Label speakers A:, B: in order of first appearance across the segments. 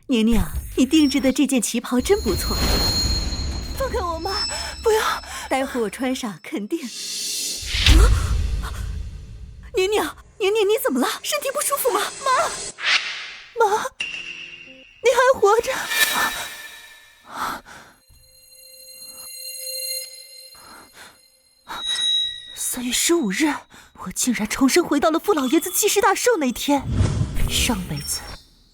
A: 宁宁，你定制的这件旗袍真不错。放开我妈！不要！待会我穿上肯定。宁宁，你怎么了？身体不舒服吗？妈，你还活着？3月15日，我竟然重生回到了傅老爷子70大寿那天。上辈子，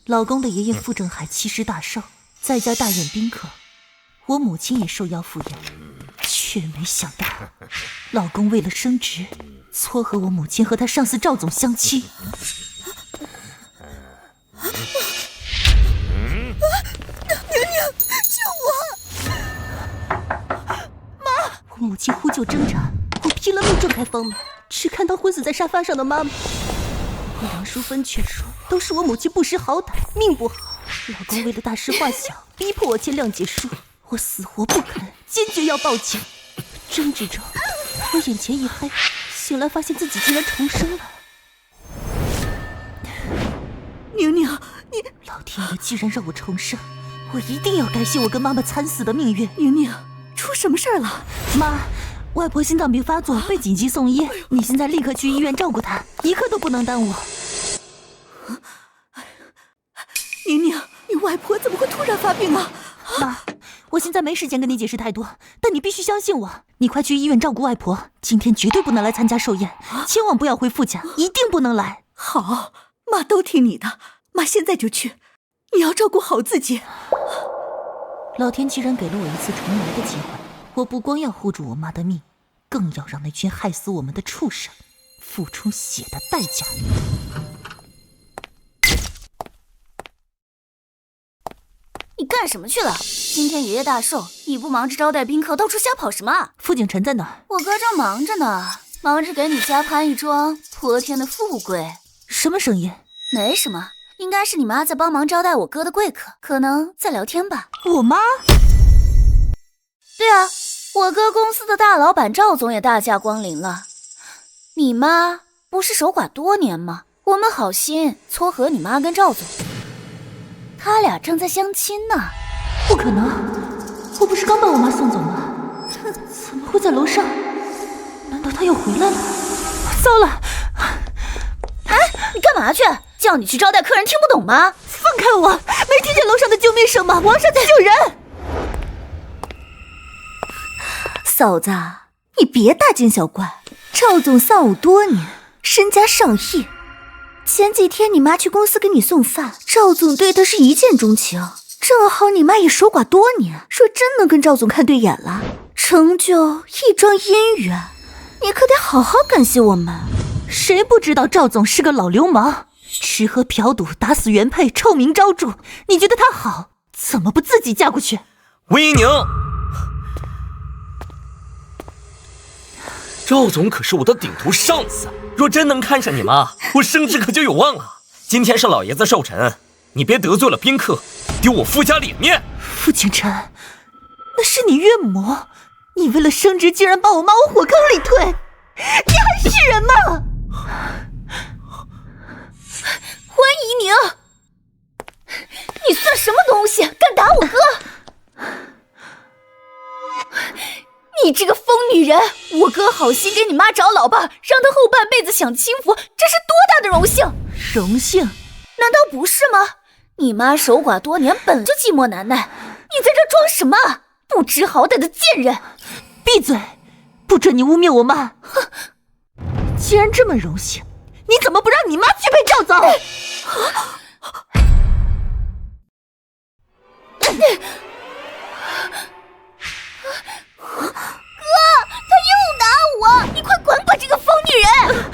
A: 老公的爷爷傅正海70大寿，在家大宴宾客，我母亲也受邀赴宴，却没想到，老公为了升职，撮合我母亲和他上司赵总相亲。宁，救我！妈！我母亲呼救挣扎，我拼了命撞开房门，只看到昏死在沙发上的妈妈。我梁淑芬却说，都是我母亲不识好歹，命不好。老公为了大事化小，逼迫我签谅解书，我死活不肯，坚决要报警。争执着，我眼前一黑，醒来发现自己竟然重生了。宁，你老天爷既然让我重生，我一定要感谢我跟妈妈惨死的命运。宁，出什么事儿了？妈，外婆心脏病发作，被紧急送医，你现在立刻去医院照顾她，一刻都不能耽误。宁，你外婆怎么会突然发病啊？妈，我现在没时间跟你解释太多，但你必须相信我，你快去医院照顾外婆，今天绝对不能来参加寿宴，千万不要回傅家，一定不能来。好，妈都听你的，妈现在就去，你要照顾好自己。老天既然给了我一次重来的机会，我不光要护住我妈的命，更要让那群害死我们的畜生付出血的代价。
B: 你干什么去了？今天爷爷大寿，你不忙着招待宾客，到处瞎跑什么？
A: 傅景晨在哪儿？
B: 我哥正忙着呢，忙着给你家攀一桩泼天的富贵。
A: 什么声音？
B: 没什么，应该是你妈在帮忙招待我哥的贵客，可能在聊天吧。
A: 我妈？
B: 对啊，我哥公司的大老板赵总也大驾光临了。你妈不是守寡多年吗？我们好心撮合你妈跟赵总，他俩正在相亲呢。
A: 不可能，我不是刚把我妈送走吗？怎么会在楼上？难道她又回来了？糟了！
B: 哎，你干嘛去？叫你去招待客人听不懂吗？
A: 放开我！没听见楼上的救命声吗？王上在救人！嫂子，你别大惊小怪。赵总丧偶多年，身家上亿。前几天你妈去公司给你送饭，赵总对她是一见钟情。正好你妈也守寡多年，说真能跟赵总看对眼了，成就一桩姻缘。你可得好好感谢我们。谁不知道赵总是个老流氓，吃喝嫖赌，打死原配，臭名昭著。你觉得他好，怎么不自己嫁过去？
C: 温一宁，赵总可是我的顶头上司，若真能看上你妈，我升职可就有望了。今天是老爷子寿辰，你别得罪了宾客，丢我傅家脸面。
A: 傅景晨，那是你岳母，你为了升职竟然把我妈往火坑里推，你还是人吗？
B: 温怡宁，你算什么东西，敢打我哥？你这个疯女人！我哥好心给你妈找老伴，让她后半辈子享清福，这是多大的荣幸！
A: 荣幸？
B: 难道不是吗？你妈守寡多年，本就寂寞难耐，你在这装什么？不知好歹的贱人！
A: 闭嘴！不准你污蔑我妈！哼！既然这么荣幸，你怎么不让你妈去陪赵总？
B: 哥，他又打我！你快滚吧，这个疯女人！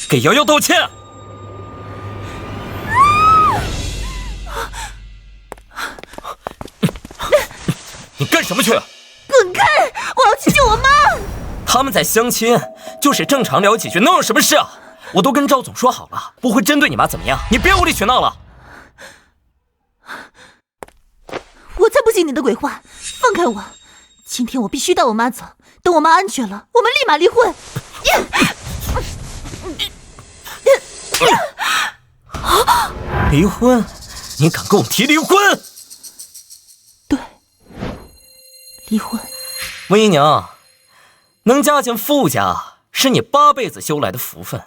C: 给瑶瑶道歉！你干什么去？
A: 滚开！我要去救我妈！
C: 他们在相亲，就是正常聊几句，能有什么事啊？我都跟赵总说好了，不会针对你妈怎么样，你别无理取闹了。
A: 我才不信你的鬼话！放开我！今天我必须带我妈走，等我妈安全了，我们立马离婚。
C: 离婚？你敢跟我提离婚？
D: 对，离婚。
C: 温姨娘，能嫁进富家是你8辈子修来的福分，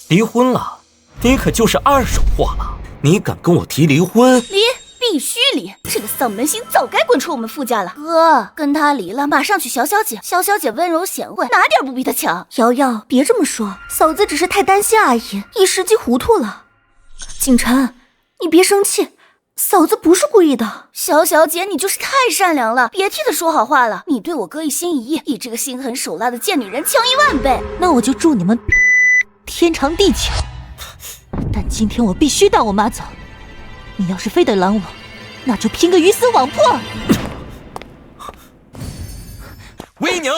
C: 离婚了，你可就是二手货了。你敢跟我提离婚？
B: 离，必须离！这个丧门星早该滚出我们傅家了。哥，跟他离了，马上娶小小姐。小小姐温柔贤惠，哪点不比他强？
A: 瑶瑶，别这么说，嫂子只是太担心而已，一时急糊涂了。景晨，你别生气，嫂子不是故意的。
B: 小小姐，你就是太善良了，别替她说好话了。你对我哥一心一意，比这个心狠手辣的贱女人强10000倍。
D: 那我就祝你们天长地久。但今天我必须带我妈走。你要是非得拦我，那就拼个鱼死网破。
C: 温姨娘，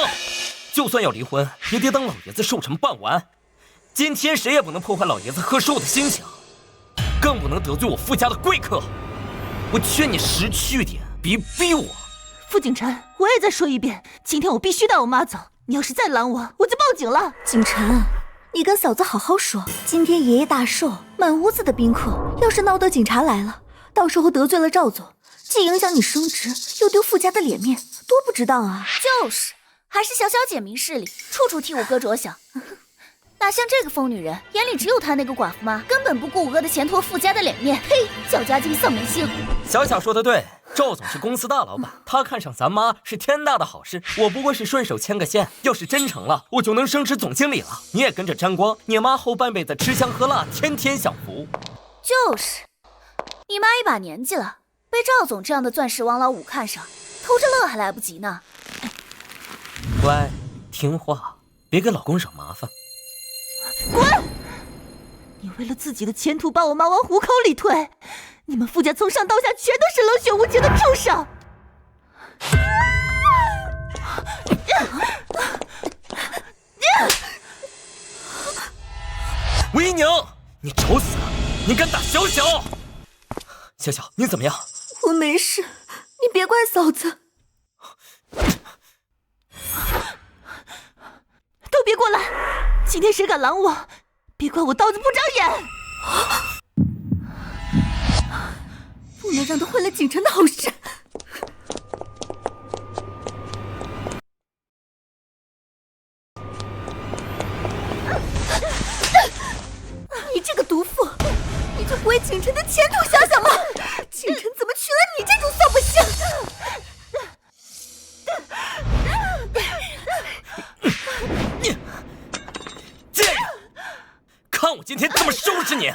C: 就算要离婚，也得等老爷子寿辰办完。今天谁也不能破坏老爷子贺寿的心情，更不能得罪我傅家的贵客。我劝你识趣点，别逼我。
D: 傅景晨，我也再说一遍，今天我必须带我妈走。你要是再拦我，我就报警了。
A: 景晨，你跟嫂子好好说，今天爷爷大寿，满屋子的宾客，要是闹得警察来了，到时候得罪了赵总，既影响你升职，又丢傅家的脸面，多不值当啊！
B: 就是，还是小小姐明事理，处处替我哥着想。哪像这个疯女人，眼里只有她那个寡妇妈，根本不顾我哥的前途和傅家的脸面。呸！小家精丧门星。
C: 小小说的对，赵总是公司大老板，他看上咱妈是天大的好事。我不过是顺手牵个线，要是真成了，我就能升职总经理了。你也跟着沾光，你妈后半辈子吃香喝辣，天天享福。
B: 就是，你妈一把年纪了，被赵总这样的钻石王老五看上，偷着乐还来不及呢。
C: 乖，听话，别给老公惹麻烦。
D: 滚！你为了自己的前途把我妈往虎口里推，你们傅家从上到下全都是冷血无情的畜生！
C: 温姨娘，你找死！你敢打小小？小小，你怎么样？
A: 我没事，你别怪嫂子。
D: 都别过来！今天谁敢拦我，别怪我刀子不长眼！
A: 不能让他坏了景晨的好事。你这个毒妇，你就不为景晨的前途想想吗？景晨怎么娶了你这种丧不星？
C: 贱人，看我今天怎么收拾你！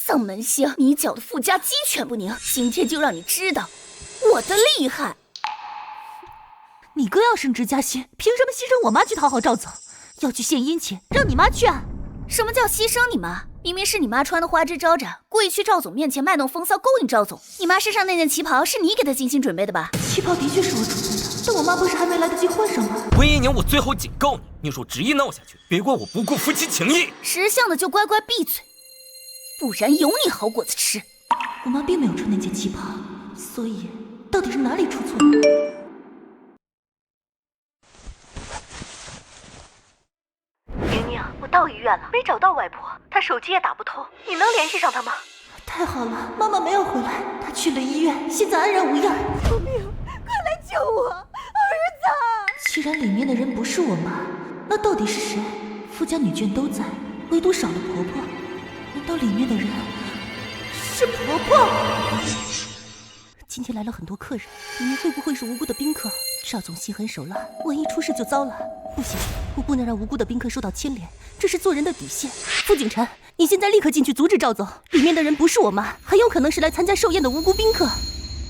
B: 丧门星，你搅得傅家鸡犬不宁，今天就让你知道我的厉害！
D: 你哥要升职加薪，凭什么牺牲我妈去讨好赵总？要去献殷勤，让你妈去啊！
B: 什么叫牺牲你妈？明明是你妈穿的花枝招展，故意去赵总面前卖弄风骚，勾引赵总。你妈身上那件旗袍是你给她精心准备的吧？
D: 旗袍的确是我准备的，但我妈不是还没来得及换上吗？
C: 温姨娘，我最后警告你，你若执意闹下去，别怪我不顾夫妻情义。
B: 识相的就乖乖闭嘴，不然有你好果子吃。
D: 我妈并没有穿那件旗袍，所以到底是哪里出错了？
A: 宁宁，我到医院了，没找到外婆，她手机也打不通，你能联系上她吗？
D: 太好了，妈妈没有回来，她去了医院，现在安然无恙。
A: 救命！快来救我，儿子！
D: 既然里面的人不是我妈，那到底是谁？傅家女眷都在，唯独少了婆婆。难道里面的人是婆婆？今天来了很多客人，里面会不会是无辜的宾客？赵总心狠手辣，万一出事就糟了。不行，我不能让无辜的宾客受到牵连，这是做人的底线。傅景晨，你现在立刻进去阻止赵总，里面的人不是我妈，很有可能是来参加寿宴的无辜宾客。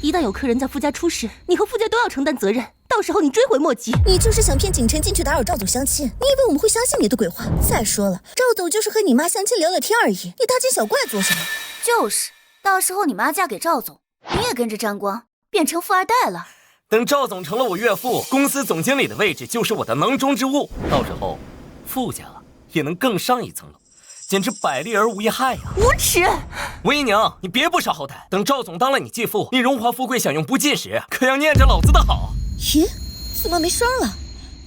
D: 一旦有客人在傅家出事，你和傅家都要承担责任，到时候你追悔莫及。
A: 你就是想骗景晨进去打扰赵总相亲，你以为我们会相信你的鬼话？再说了，赵总就是和你妈相亲聊聊天而已，你大惊小怪做什么？
B: 就是，到时候你妈嫁给赵总，你也跟着沾光，变成富二代了。
C: 等赵总成了我岳父，公司总经理的位置就是我的囊中之物，到时候傅家也能更上一层楼，简直百利而无一害呀！
D: 无耻！
C: 温姨娘，你别不识好歹，等赵总当了你继父，你荣华富贵享用不尽时，可要念着老子的好。
A: 咦，怎么没声了？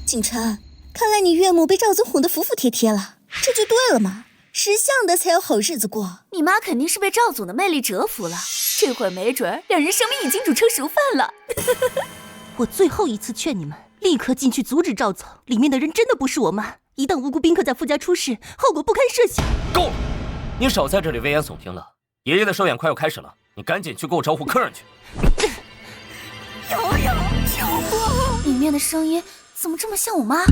A: 景晨，看来你岳母被赵总哄得服服帖帖了，这就对了嘛。识相的才有好日子过。
B: 你妈肯定是被赵总的魅力折服了，这会儿没准两人生米已经煮成熟饭了。
D: 我最后一次劝你们，立刻进去阻止赵总，里面的人真的不是我妈。一旦无辜宾客在傅家出事，后果不堪设想。
C: 够了，你少在这里危言耸听了。爷爷的寿宴快要开始了，你赶紧去给我招呼客人去。
A: 瑶瑶，救我！
B: 里面的声音怎么这么像我妈？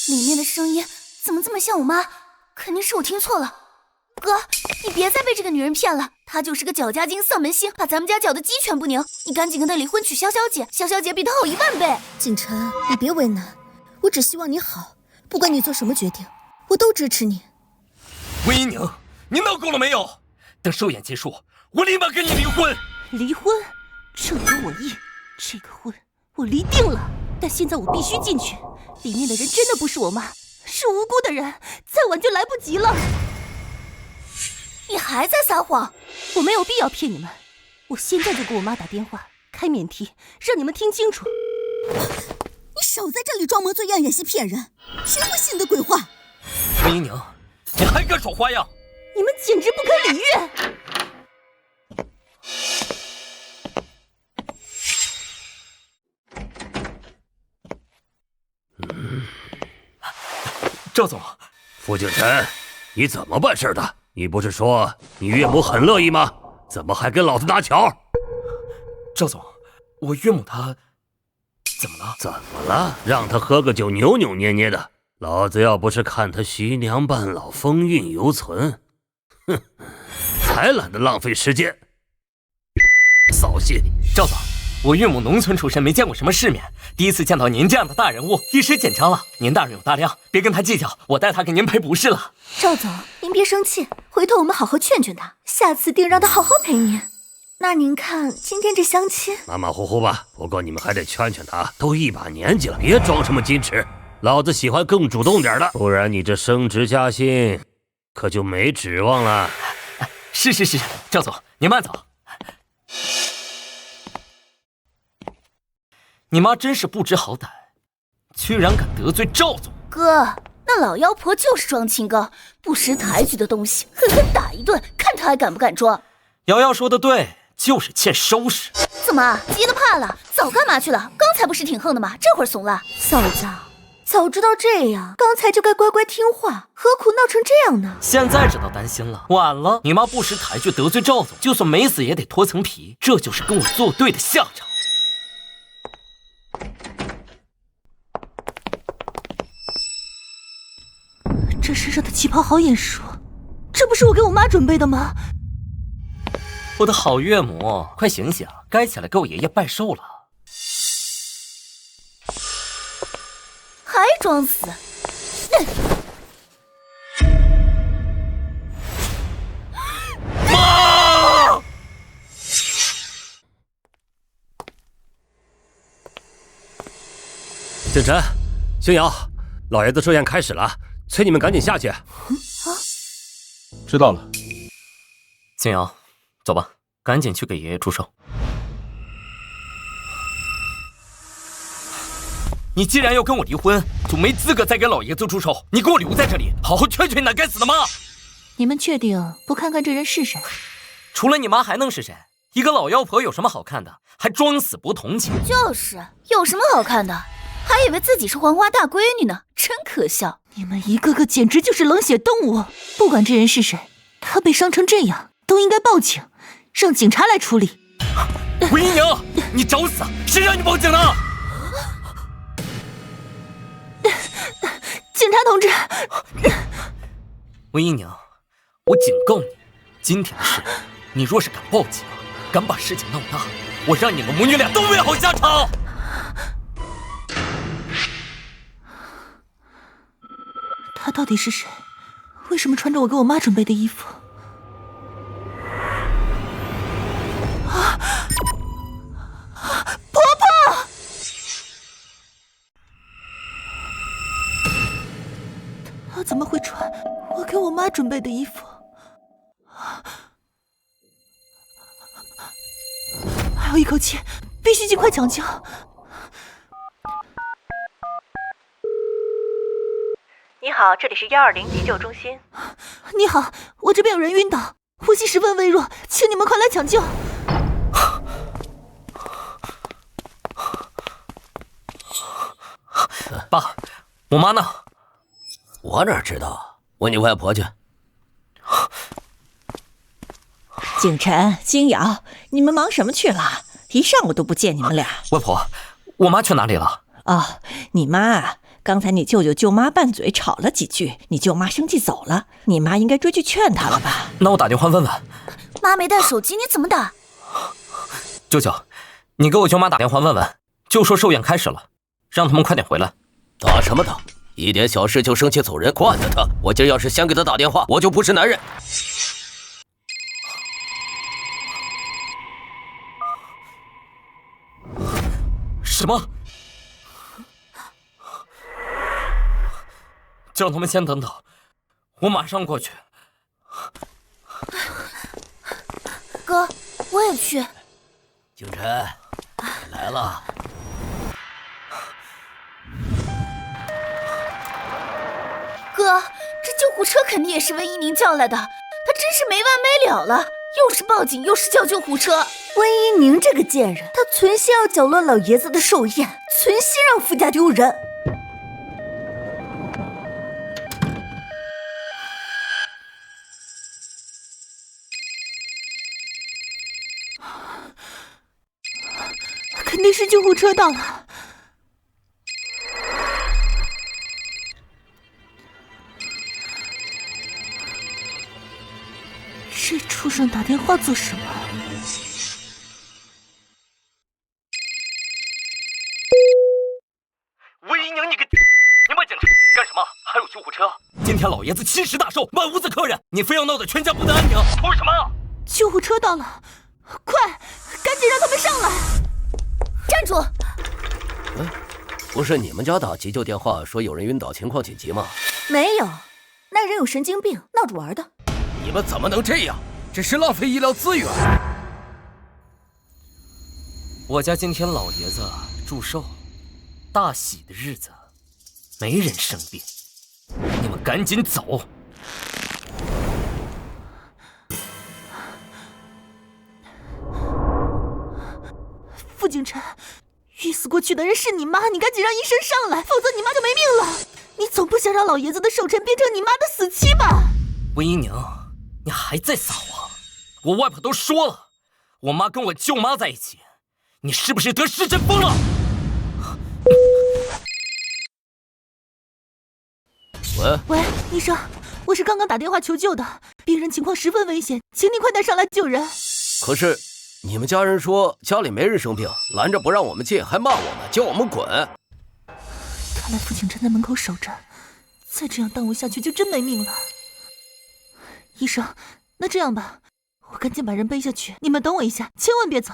B: 里面的声音怎么这么像我妈？肯定是我听错了。哥，你别再被这个女人骗了，她就是个搅家精、丧门星，把咱们家搅得鸡犬不宁。你赶紧跟她离婚，娶潇潇姐，潇潇姐比她好10000倍。
A: 景晨，你别为难，我只希望你好，不管你做什么决定，我都支持你。
C: 温一宁，你闹够了没有？等寿宴结束，我立马跟你离婚。
D: 离婚？正合我意，这个婚我离定了。但现在我必须进去，里面的人真的不是我妈，是无辜的人，再晚就来不及了。
B: 你还在撒谎！
D: 我没有必要骗你们，我现在就给我妈打电话，开免提，让你们听清楚。
A: 你少在这里装模作样演戏骗人，谁会信你的鬼话？
C: 温一宁，你还敢耍花样？
D: 你们简直不可理喻！
C: 赵总，
E: 傅景晨，你怎么办事的？你不是说你岳母很乐意吗？怎么还跟老子搭桥？
C: 赵总，我岳母她怎么了？
E: 怎么了？让她喝个酒扭扭捏捏的，老子要不是看她徐娘半老，风韵犹存，哼，才懒得浪费时间。扫兴！
C: 赵总，我岳母农村出身，没见过什么世面，第一次见到您这样的大人物，一时紧张了。您大人有大量，别跟他计较，我带他给您赔不是了。
A: 赵总，您别生气，回头我们好好劝劝他，下次定让他好好陪您。那您看今天这相亲，
E: 马马虎虎吧，不过你们还得劝劝他，都一把年纪了，别装什么矜持。老子喜欢更主动点的，不然你这升职加薪可就没指望了。
C: 是，赵总，您慢走。你妈真是不知好歹，居然敢得罪赵总。
B: 哥，那老妖婆就是装清高，不识抬举的东西，狠狠打一顿，看她还敢不敢装。
C: 瑶瑶说的对，就是欠收拾。
B: 怎么急得怕了？早干嘛去了？刚才不是挺横的吗？这会儿怂了？
A: 嫂子，早知道这样，刚才就该乖乖听话，何苦闹成这样呢？
C: 现在知道担心了，晚了。你妈不识抬举得罪赵总，就算没死也得脱层皮，这就是跟我作对的下场。
D: 这身上的旗袍好眼熟，这不是我给我妈准备的吗？
C: 我的好岳母，快醒醒，该起来给我爷爷拜寿了。
B: 还装死？
C: 妈！
E: 景晨、星瑶，老爷子寿宴开始了，催你们赶紧下去。
F: 知道了。
C: 星瑶，走吧，赶紧去给爷爷祝寿。你既然要跟我离婚，就没资格再给老爷子祝寿。你给我留在这里，好好劝劝你那该死的妈。
D: 你们确定不看看这人是谁？
C: 除了你妈还能是谁？一个老妖婆有什么好看的？还装死不同情。
B: 就是有什么好看的？还以为自己是黄花大闺女呢，真可笑！
D: 你们一个个简直就是冷血动物！不管这人是谁，他被伤成这样，都应该报警，让警察来处理。
C: 温一宁，你找死！谁让你报警的？
D: 警察同志，
C: 温一宁，我警告你，今天的事，你若是敢报警，敢把事情闹大，我让你们母女俩都没好下场。
D: 他到底是谁？为什么穿着我给我妈准备的衣服？婆婆！他怎么会穿我给我妈准备的衣服？还有一口气，必须尽快抢救。
G: 你好，这里是120急救中心。
D: 你好，我这边有人晕倒，呼吸十分微弱，请你们快来抢救。
C: 爸，我妈呢？
H: 我哪知道？问你外婆去。
I: 景晨、金瑶，你们忙什么去了？一上午都不见你们俩。
C: 外婆，我妈去哪里了？
I: 哦，你妈啊，刚才你舅舅舅妈拌嘴吵了几句，你舅妈生气走了，你妈应该追去劝她了吧？
C: 那我打电话问问。
B: 妈没带手机，你怎么打？
C: 舅舅，你给我舅妈打电话问问，就说寿宴开始了，让他们快点回来。
H: 打什么打？一点小事就生气走人，惯着他。我今儿要是先给他打电话，我就不是男人。
C: 什么？叫他们先等等，我马上过去。
B: 哥，我也去。
H: 景晨，来了。
B: 哥，这救护车肯定也是温一宁叫来的，他真是没完没了了，又是报警又是叫救护车。
A: 温一宁这个贱人，他存心要搅乱老爷子的寿宴，存心让傅家丢人。
D: 肯定是救护车到了。这畜生打电话做什么？
C: 温一宁，你问警察干什么？还有救护车？今天老爷子70大寿，满屋子客人，你非要闹得全家不得安宁，图什么？
D: 救护车到了，快，赶紧让他们上来！
B: 站住！
H: 不是你们家打急救电话说有人晕倒，情况紧急吗？
A: 没有，那人有神经病，闹着玩的。
H: 你们怎么能这样？这是浪费医疗资源。
C: 我家今天老爷子祝寿，大喜的日子，没人生病，你们赶紧走。
D: 傅景晨，晕死过去的人是你妈，你赶紧让医生上来，否则你妈就没命了。你总不想让老爷子的寿辰变成你妈的死期吧？
C: 温一宁，你还在撒谎！我外婆都说了，我妈跟我舅妈在一起，你是不是得失神疯了？
D: 喂，医生，我是刚刚打电话求救的，病人情况十分危险，请你快点上来救人。
H: 可是你们家人说家里没人生病，拦着不让我们进，还骂我们，叫我们滚。
D: 看来傅景晨在门口守着，再这样耽误下去就真没命了。医生，那这样吧，我赶紧把人背下去，你们等我一下，千万别走。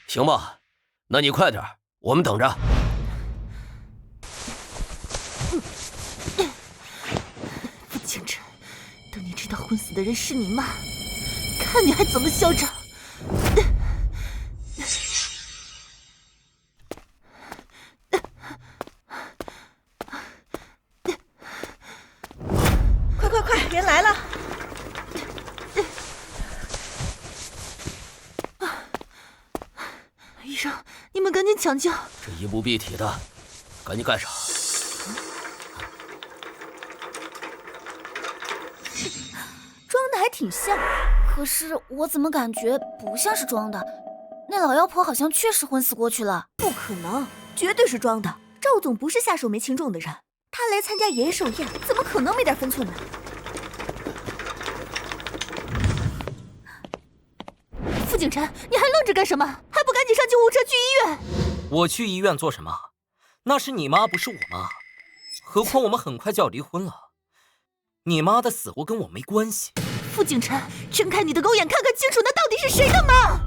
H: 行吧，那你快点，我们等着。
D: 傅景晨，等你知道昏死的人是你妈，看你还怎么嚣张！
I: 快，人来了！
D: 医生，你们赶紧抢救！
H: 这衣不蔽体的，赶紧盖上。
A: 装的还挺像，
B: 可是我怎么感觉不像是装的？那老妖婆好像确实昏死过去了。
A: 不可能，绝对是装的。赵总不是下手没轻重的人，他来参加爷爷寿宴，怎么可能没点分寸呢？
D: 傅景晨，你还愣着干什么？还不赶紧上救护车去医院！
C: 我去医院做什么？那是你妈，不是我妈。何况我们很快就要离婚了，你妈的死活跟我没关系。
D: 傅景晨，睁开你的狗眼，看看清楚，那到底是谁的妈？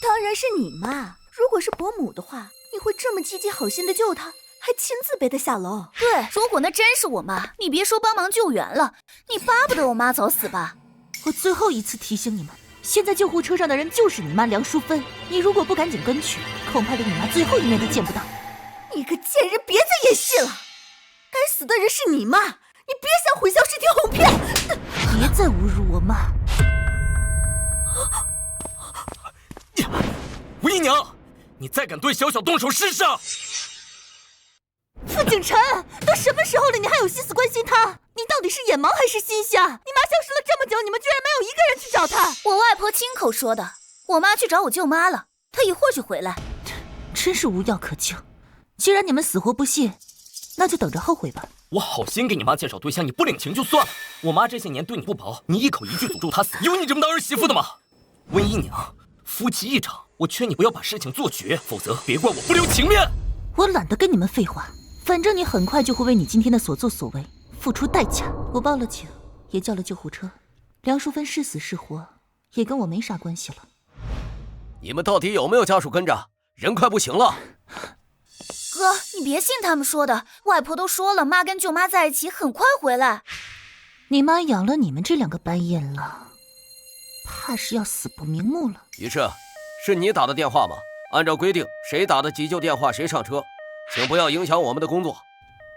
A: 当然是你妈。如果是伯母的话，你会这么积极好心的救她，还亲自背她下楼？
B: 对，如果那真是我妈，你别说帮忙救援了，你巴不得我妈早死吧？
D: 我最后一次提醒你们，现在救护车上的人就是你妈梁淑芬，你如果不赶紧跟去，恐怕连你妈最后一面都见不到。
A: 你个贱人，别再演戏了！该死的人是你妈！你别想混淆视听哄骗！
D: 别再侮辱我妈！
C: 魏姨娘，你再敢对小小动手试试！
D: 傅景辰，都什么时候了，你还有心思关心他？你到底是眼盲还是心瞎？你妈消失了这么久，你们居然没有一个人去找她！
B: 我外婆亲口说的，我妈去找我舅妈了，她一会儿就回来。
D: 真是无药可救。既然你们死活不信，那就等着后悔吧。
C: 我好心给你妈介绍对象，你不领情就算了。我妈这些年对你不薄，你一口一句诅咒她死，有你这么当儿媳妇的吗？温姨娘，夫妻一场，我劝你不要把事情做绝，否则别怪我不留情面。
D: 我懒得跟你们废话，反正你很快就会为你今天的所作所为付出代价。我报了警，也叫了救护车，梁淑芬是死是活，也跟我没啥关系了。
H: 你们到底有没有家属跟着？人快不行了。
B: 哥，你别信他们说的，外婆都说了，妈跟舅妈在一起，很快回来。
D: 你妈养了你们这两个白眼狼，怕是要死不瞑目了。
H: 于是，是你打的电话吗？按照规定，谁打的急救电话谁上车，请不要影响我们的工作。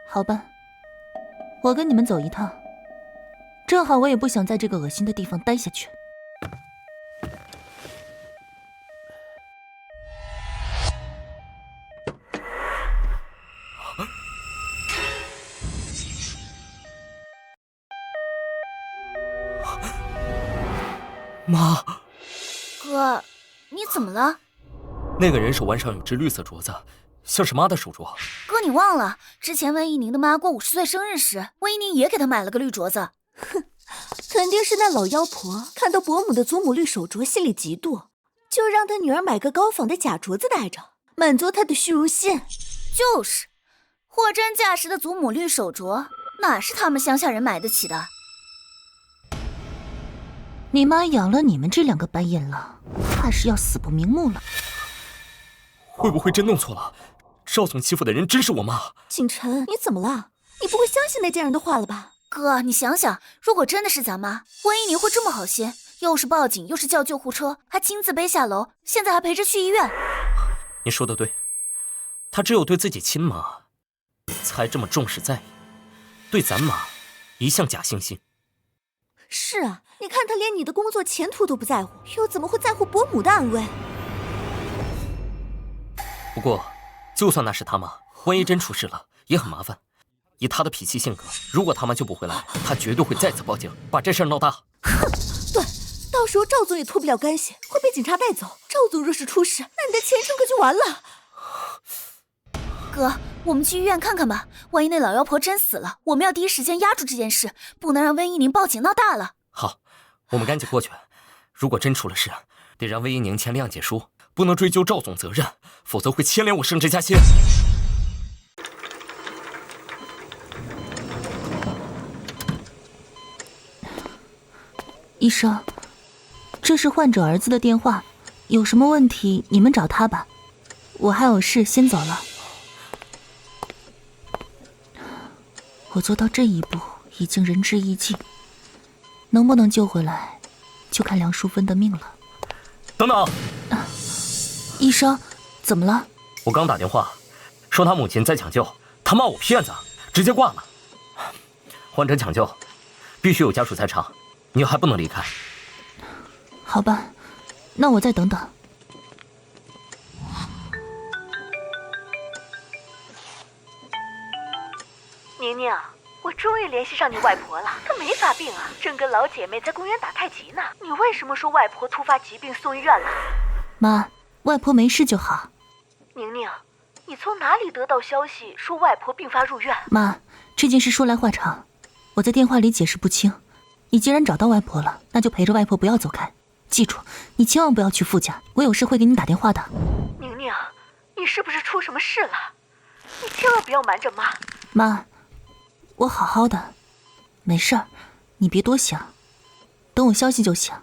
D: 好吧，我跟你们走一趟，正好我也不想在这个恶心的地方待下去。
C: 妈，
B: 哥，你怎么了？
C: 那个人手腕上有只绿色镯子，像是妈的手镯。
B: 哥，你忘了之前温一宁的妈过50岁生日时，温一宁也给她买了个绿镯子。
A: 哼，肯定是那老妖婆看到伯母的祖母绿手镯，心里嫉妒，就让她女儿买个高仿的假镯子戴着，满足她的虚荣心。
B: 就是，货真价实的祖母绿手镯，哪是他们乡下人买得起的？
D: 你妈养了你们这两个白眼狼，怕是要死不瞑目了。
C: 会不会真弄错了？赵总欺负的人真是我妈？
A: 景晨，你怎么了？你不会相信那贱人的话了吧？
B: 哥，你想想，如果真的是咱妈，温一宁会这么好心，又是报警，又是叫救护车，还亲自背下楼，现在还陪着去医院。
C: 你说的对，她只有对自己亲妈才这么重视在意，对咱妈一向假惺惺。
A: 是啊，你看他连你的工作前途都不在乎，又怎么会在乎伯母的安危？
C: 不过，就算那是他妈，万一真出事了，也很麻烦。以他的脾气性格，如果他妈救不回来，他绝对会再次报警，把这事儿闹大。
A: 哼，对，到时候赵总也脱不了干系，会被警察带走。赵总若是出事，那你的前程可就完了。
B: 哥，我们去医院看看吧，万一那老妖婆真死了，我们要第一时间压住这件事，不能让温一宁报警闹大了。
C: 好，我们赶紧过去。如果真出了事，得让温一宁签谅解书，不能追究赵总责任，否则会牵连我升职加薪。
D: 医生，这是患者儿子的电话，有什么问题你们找他吧，我还有事先走了。我做到这一步已经仁至义尽，能不能救回来就看梁淑芬的命了。
C: 等等，
D: 医生，怎么了？
C: 我刚打电话说他母亲在抢救，他骂我骗子，直接挂了。患者抢救必须有家属在场，你还不能离开。
D: 好吧，那我再等等。
G: 宁宁，我终于联系上你外婆了，她没发病啊，正跟老姐妹在公园打太极呢。你为什么说外婆突发疾病送医院了？
D: 妈，外婆没事就好。
G: 宁宁，你从哪里得到消息说外婆病发入院？
D: 妈，这件事说来话长，我在电话里解释不清。你既然找到外婆了，那就陪着外婆不要走开。记住，你千万不要去傅家，我有事会给你打电话的。
G: 宁宁，你是不是出什么事了？你千万不要瞒着妈。
D: 妈，我好好的，没事儿，你别多想，等我消息就行。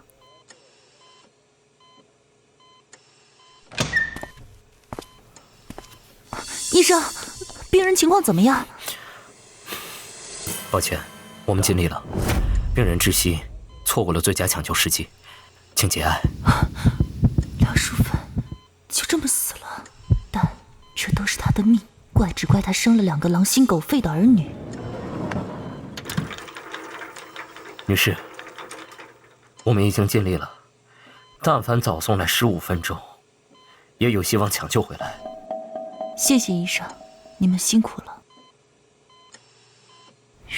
D: 医生，病人情况怎么样？
C: 抱歉，我们尽力了，病人窒息，错过了最佳抢救时机，请节哀。
D: 梁淑芬就这么死了，但这都是她的命，怪只怪她生了2个狼心狗肺的儿女。
C: 女士，我们已经尽力了，但凡早送来15分钟，也有希望抢救回来。
D: 谢谢医生，你们辛苦了。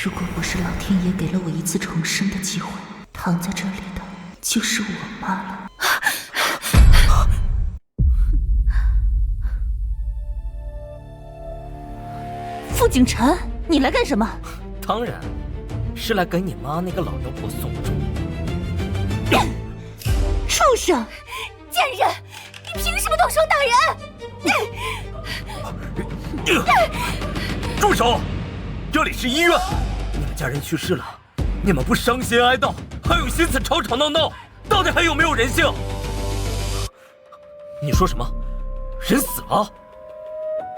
D: 如果不是老天爷给了我一次重生的机会，躺在这里的就是我妈了。
A: 傅景晨，你来干什么？
C: 当然是来给你妈那个老妖婆送终。
A: 畜生！
B: 贱人，你凭什么动手打人？
C: 住手！这里是医院，你们家人去世了，你们不伤心哀悼，还有心思吵吵闹闹，到底还有没有人性？你说什么？人死了？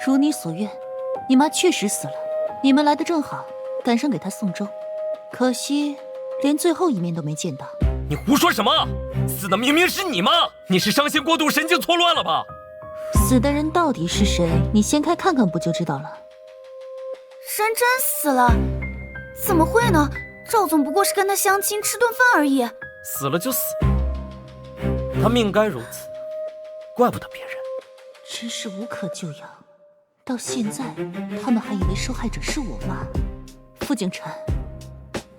D: 如你所愿，你妈确实死了，你们来的正好，赶上给她送终。可惜连最后一面都没见到。
C: 你胡说什么？死的明明是你妈！你是伤心过度，神经错乱了吧？
D: 死的人到底是谁？你掀开看看不就知道了。
B: 人真死了？怎么会呢？赵总不过是跟他相亲吃顿饭而已。
C: 死了就死了，他命该如此，怪不得别人。
D: 真是无可救药。到现在，他们还以为受害者是我妈。傅景晨，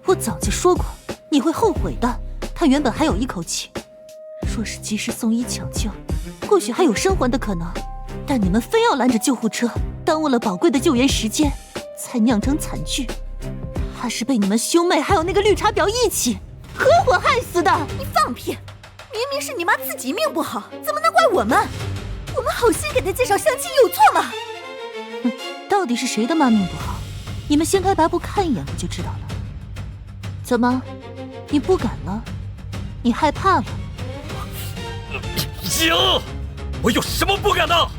D: 我早就说过，你会后悔的。他原本还有一口气，若是及时送医抢救，或许还有生还的可能。但你们非要拦着救护车，耽误了宝贵的救援时间，才酿成惨剧。他是被你们兄妹还有那个绿茶婊一起合伙害死的。
A: 你放屁！明明是你妈自己命不好，怎么能怪我们？我们好心给她介绍相亲，有错吗？
D: 到底是谁的妈命不好？你们掀开白布看一眼不就知道了？怎么，你不敢了？你害怕了？
C: 行，我有什么不敢的？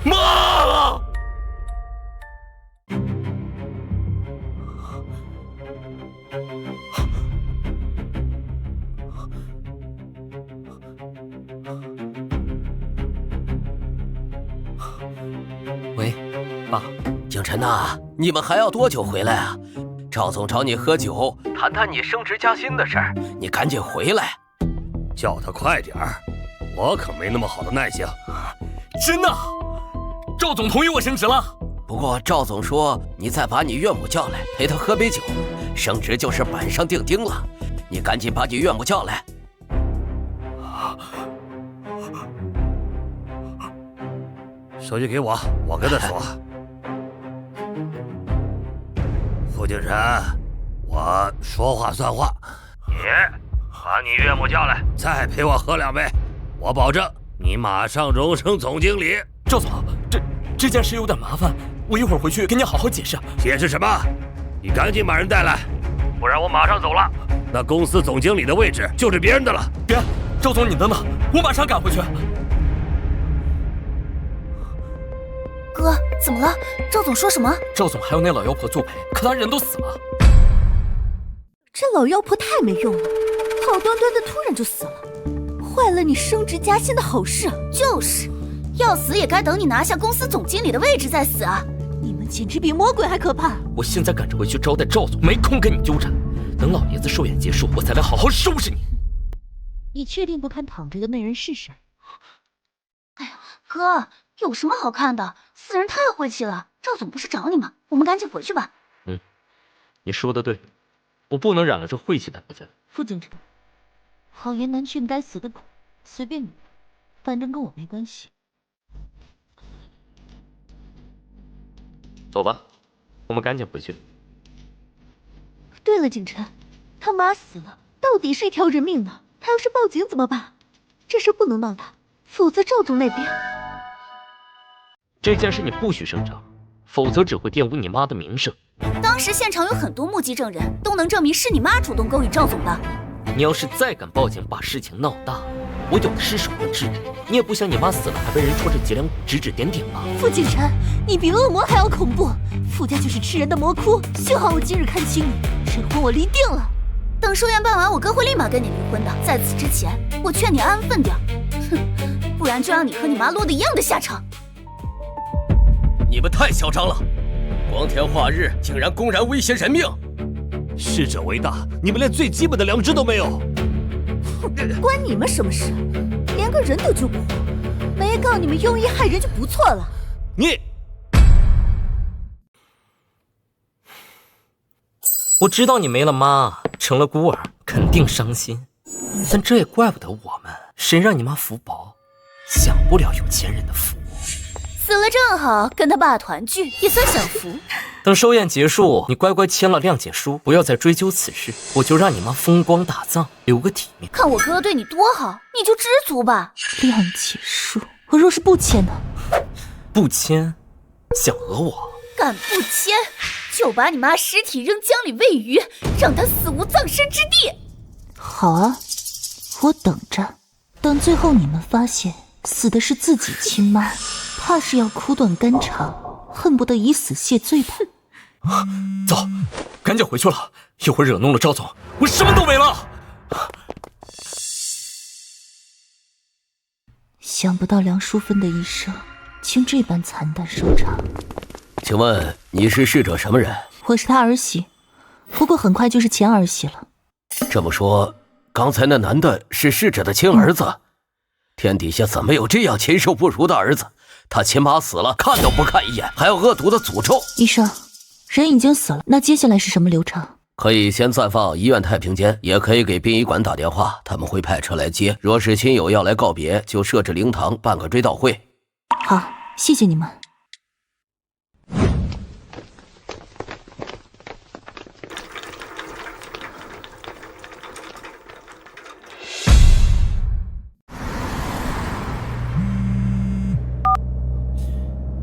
C: 妈！喂，爸。
H: 景晨呐，你们还要多久回来啊？赵总找你喝酒，谈谈你升职加薪的事儿，你赶紧回来。
E: 叫他快点儿，我可没那么好的耐性。
C: 真的？赵总同意我升职了？
H: 不过赵总说，你再把你岳母叫来，陪他喝杯酒，升职就是板上钉钉了。你赶紧把你岳母叫来。
E: 手机给我，我跟他说。傅景晨，我说话算话，你把你岳母叫来，再陪我喝2杯，我保证你马上荣升总经理。
C: 赵总，这件事有点麻烦，我一会儿回去跟你好好解释。
E: 解释什么？你赶紧把人带来，不然我马上走了。那公司总经理的位置就是别人的了。
C: 别，赵总，你等等，我马上赶回去。
B: 哥，怎么了？赵总说什么？
C: 赵总还有那老妖婆作陪，可他人都死了。
A: 这老妖婆太没用了，好端端的突然就死了，坏了你升职加薪的好事。
B: 就是，要死也该等你拿下公司总经理的位置再死啊！
D: 你们简直比魔鬼还可怕！
C: 我现在赶着回去招待赵总，没空跟你纠缠。等老爷子寿宴结束，我才来好好收拾你。
D: 你确定不看躺着的那人是谁？
B: 哎呀，哥，有什么好看的？死人太晦气了。赵总不是找你吗？我们赶紧回去吧。
C: 你说的对，我不能染了这晦气的头发。
D: 傅景晨，好言难劝该死的狗，随便你，反正跟我没关系。
C: 走吧，我们赶紧回去。
A: 对了，景晨，他妈死了，到底是一条人命呢。他要是报警怎么办？这事不能闹大，否则赵总那边……
C: 这件事你不许声张，否则只会玷污你妈的名声。
B: 当时现场有很多目击证人，都能证明是你妈主动勾引赵总的。
C: 你要是再敢报警把事情闹大，我有的是手段治你。你也不想你妈死了还被人戳着脊梁骨指指点点吧？
A: 傅景晨，你比恶魔还要恐怖！傅家就是吃人的魔窟，幸好我今日看清你，这婚我离定了。
B: 等寿宴办完，我哥会立马跟你离婚的。在此之前，我劝你安分点，哼，不然就让你和你妈落得一样的下场。
H: 你们太嚣张了，光天化日竟然公然威胁人命！
E: 逝者为大，你们连最基本的良知都没有。
A: 关你们什么事？连个人都救不活，没告你们用意害人就不错了。
E: 你，
C: 我知道你没了妈，成了孤儿，肯定伤心，但这也怪不得我们，谁让你妈福薄，享不了有钱人的福。
B: 死了正好跟他爸团聚，也算享福。
C: 等寿宴结束，你乖乖签了谅解书，不要再追究此事，我就让你妈风光大葬，留个体面。
B: 看我哥对你多好，你就知足吧。
D: 谅解书，我若是不签呢？
C: 不签，想讹我？
B: 敢不签，就把你妈尸体扔江里喂鱼，让她死无葬身之地。
D: 好啊，我等着，等最后你们发现死的是自己亲妈，怕是要苦短肝肠，恨不得以死谢罪吧。
C: 走，赶紧回去了，一会儿惹怒了赵总，我什么都没了。
D: 想不到梁淑芬的一生竟这般惨淡收场。
H: 请问你是逝者什么人？
D: 我是他儿媳，不过很快就是前儿媳了。
H: 这么说，刚才那男的是逝者的亲儿子？天底下怎么有这样禽兽不如的儿子？他亲妈死了，看都不看一眼，还要恶毒的诅咒。
D: 医生，人已经死了，那接下来是什么流程？
H: 可以先暂放医院太平间，也可以给殡仪馆打电话，他们会派车来接。若是亲友要来告别，就设置灵堂办个追悼会。
D: 好，谢谢你们。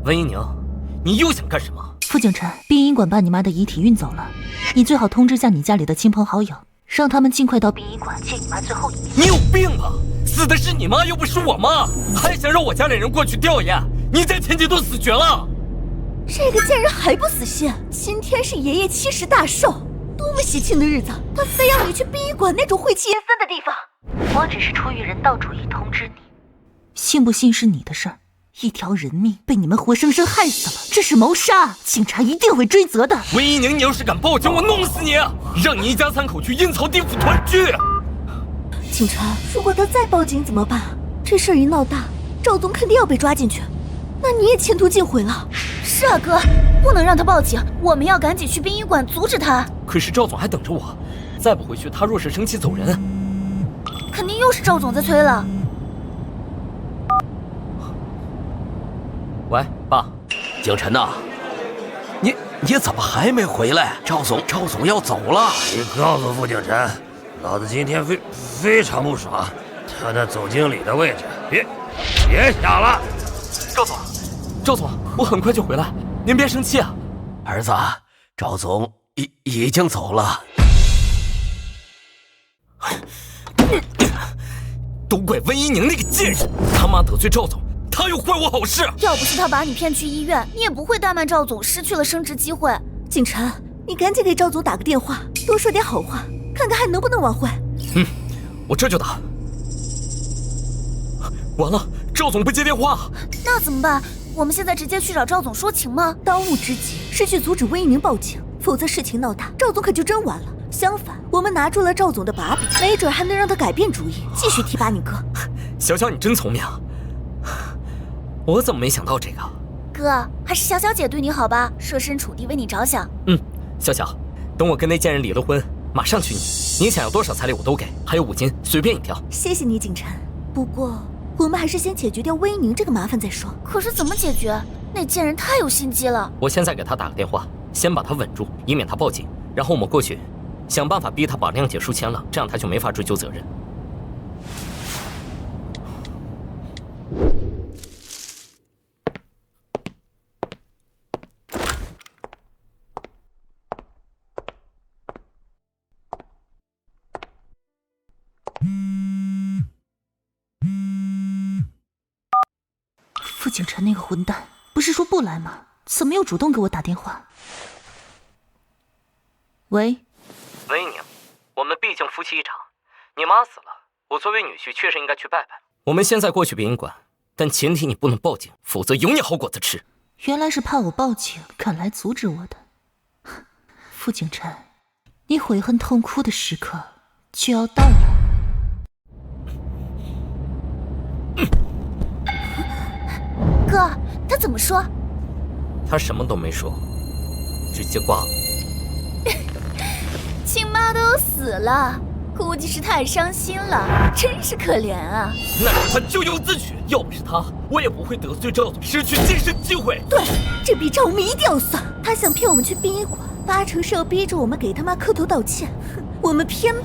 C: 温一宁，你又想干什么？
D: 傅景琛，殡仪馆把你妈的遗体运走了，你最好通知下你家里的亲朋好友，让他们尽快到殡仪馆见你妈最后一面。
C: 你有病吧？死的是你妈，又不是我妈，还想让我家里人过去吊唁？你在前几都死绝了。
A: 这个贱人还不死心！今天是爷爷70大寿，多么喜庆的日子，他非要你去殡仪馆那种晦气阴森的地方。我只是出于人道主义通知你，
D: 信不信是你的事儿。一条人命被你们活生生害死了，这是谋杀，警察一定会追责的。
C: 温一宁，你要是敢报警，我弄死你，让你一家3口去阴曹地府团聚。
A: 景琛，如果他再报警怎么办？这事儿一闹大，赵总肯定要被抓进去，那你也前途尽毁了。
B: 是啊，哥，不能让他报警，我们要赶紧去殡仪馆阻止他。
C: 可是赵总还等着我，再不回去，他若是生气走人，
B: 肯定又是赵总在催了。
C: 喂，爸，
H: 景琛呐，你怎么还没回来？赵总要走了。
E: 你告诉傅景琛，老子今天非常不爽，他那总经理的位置别想了。
C: 赵总，我很快就回来，您别生气啊。
H: 儿子，赵总已经走了。
C: 都怪温一宁那个贱人，他妈得罪赵总，他又坏我好事。
B: 要不是他把你骗去医院，你也不会怠慢赵总，失去了升职机会。
A: 景琛，你赶紧给赵总打个电话，多说点好话，看看还能不能挽回。
C: 我这就打。完了，赵总不接电话，
B: 那怎么办？我们现在直接去找赵总说情吗？
A: 当务之急是去阻止温一宁报警，否则事情闹大，赵总可就真完了。相反，我们拿住了赵总的把柄，没准还能让他改变主意，继续提拔你哥。
C: 小小你真聪明，我怎么没想到这个？
B: 哥，还是小小姐对你好吧，设身处地为你着想。
C: 小小，等我跟那贱人离了婚，马上娶你，你想要多少彩礼我都给，还有5金，随便你挑。
A: 谢谢你，景琛。不过我们还是先解决掉温一宁这个麻烦再说。
B: 可是怎么解决？那贱人太有心机了。
C: 我现在给他打个电话，先把他稳住，以免他报警，然后我们过去想办法逼他把谅解书签了，这样他就没法追究责任。
D: 傅景琛那个混蛋，不是说不来吗？怎么又主动给我打电话？喂，
C: 温一宁，我们们毕竟夫妻一场，你妈死了，我作为女婿确实应该去拜拜。我们现在过去殡仪馆，但前提你不能报警，否则有你好果子吃。
D: 原来是怕我报警赶来阻止我的。傅景琛，你悔恨痛哭的时刻就要到了。
B: 哥，他怎么说？
C: 他什么都没说，直接挂了。
B: 亲妈都死了，估计是太伤心了，真是可怜啊。
C: 那是他咎由自取，要不是他，我也不会得罪赵总，失去晋升机会。
A: 对，这笔账我们一定要算。他想骗我们去殡仪馆，8成是要逼着我们给他妈磕头道歉。哼，我们偏不，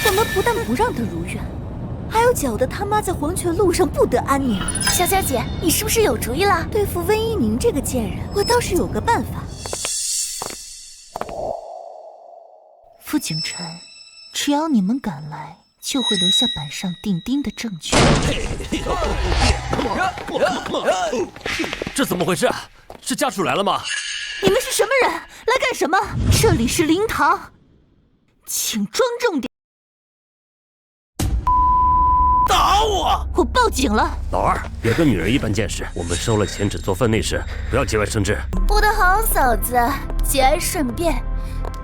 A: 我们不但不让他如愿，还要搅得他妈在黄泉路上不得安宁。
B: 小小姐，你是不是有主意了？
A: 对付温一宁这个贱人，我倒是有个办法。
D: 傅景琛，只要你们敢来，就会留下板上钉钉的证据。
E: 这怎么回事？是家属来了吗？
D: 你们是什么人？来干什么？这里是灵堂，请庄重点。
E: 打我！
D: 我报警了。
E: 老二，别跟女人一般见识。我们收了钱只做分内事，不要节外生枝。
B: 我的好嫂子，节哀顺变。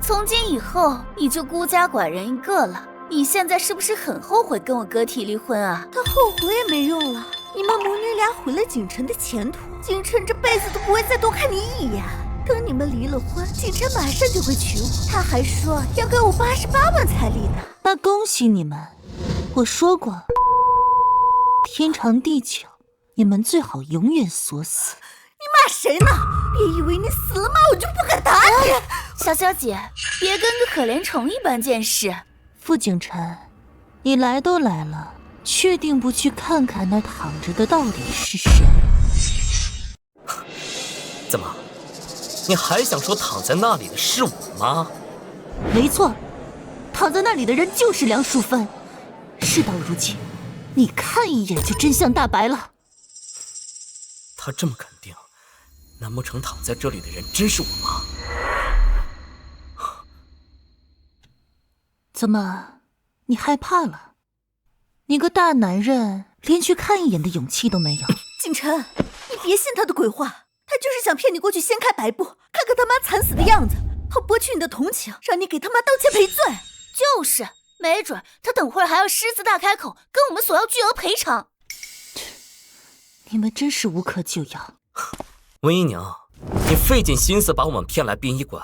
B: 从今以后，你就孤家寡人一个了。你现在是不是很后悔跟我哥提离婚啊？
A: 他后悔也没用了，你们母女俩毁了景琛的前途，景琛这辈子都不会再多看你一眼。等你们离了婚，景琛马上就会娶我，他还说要给我88万彩礼呢。
D: 那恭喜你们，我说过，天长地久，你们最好永远锁死。
A: 你骂谁呢？别以为你死了骂我就不敢打你。
B: 小小姐，别跟个可怜虫一般见识。
D: 傅景琛，你来都来了，确定不去看看那躺着的到底是谁？
C: 怎么，你还想说躺在那里的是我吗？
D: 没错，躺在那里的人就是梁淑芬。事到如今，你看一眼就真相大白了。
C: 他这么肯定，难不成躺在这里的人真是我妈？
D: 怎么，你害怕了？你个大男人连去看一眼的勇气都没有。
A: 景琛，你别信他的鬼话，他就是想骗你过去掀开白布，看看他妈惨死的样子，好博取你的同情，让你给他妈道歉赔罪。
B: 就是，没准他等会儿还要狮子大开口，跟我们索要巨额赔偿。
D: 你们真是无可救药。
C: 温姨娘，你费尽心思把我们骗来殡仪馆，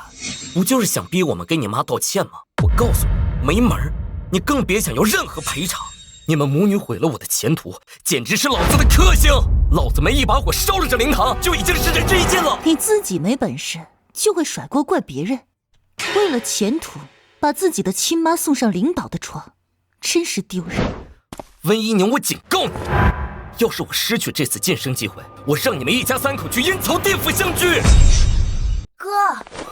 C: 不就是想逼我们给你妈道歉吗？我告诉你，没门儿！你更别想要任何赔偿。你们母女毁了我的前途，简直是老子的克星！老子没一把火烧了这灵堂，就已经是仁至义尽了。
D: 你自己没本事，就会甩锅怪别人。为了前途，把自己的亲妈送上领导的床，真是丢人。
C: 温姨娘，我警告你，要是我失去这次晋升机会，我让你们一家3口去阴曹地府相聚。
B: 哥，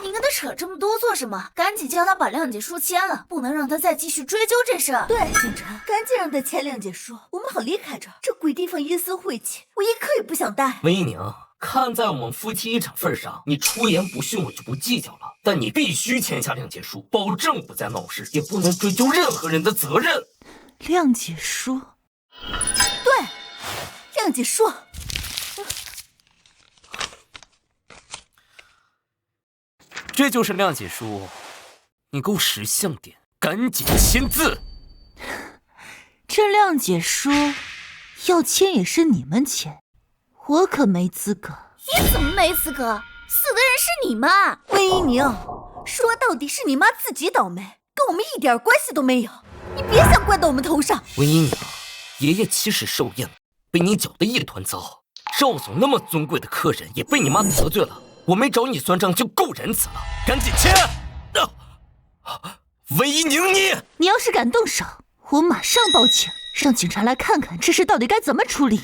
B: 你跟他扯这么多做什么？赶紧叫他把谅解书签了，不能让他再继续追究这事儿。
A: 对，景琛，赶紧让他签谅解书，我们好离开这儿。这鬼地方阴森晦气，我一刻也不想待。
C: 温姨娘，看在我们夫妻一场份上，你出言不逊我就不计较了，但你必须签下谅解书，保证不再闹事，也不能追究任何人的责任。
D: 谅解书？
A: 对，谅解书。
C: 这就是谅解书，你给我识相点，赶紧签字。
D: 这谅解书要签也是你们签，我可没资格。
B: 你怎么没资格？死的人是你妈。
A: 温姨娘，说到底是你妈自己倒霉，跟我们一点关系都没有。你别想怪到我们头上。
C: 温姨娘，爷爷其实寿宴被你搅得一团糟，赵总那么尊贵的客人也被你妈得罪了。我没找你算账就够仁慈了，赶紧签！温姨娘，
D: 你要是敢动手，我马上报警，让警察来看看这事到底该怎么处理。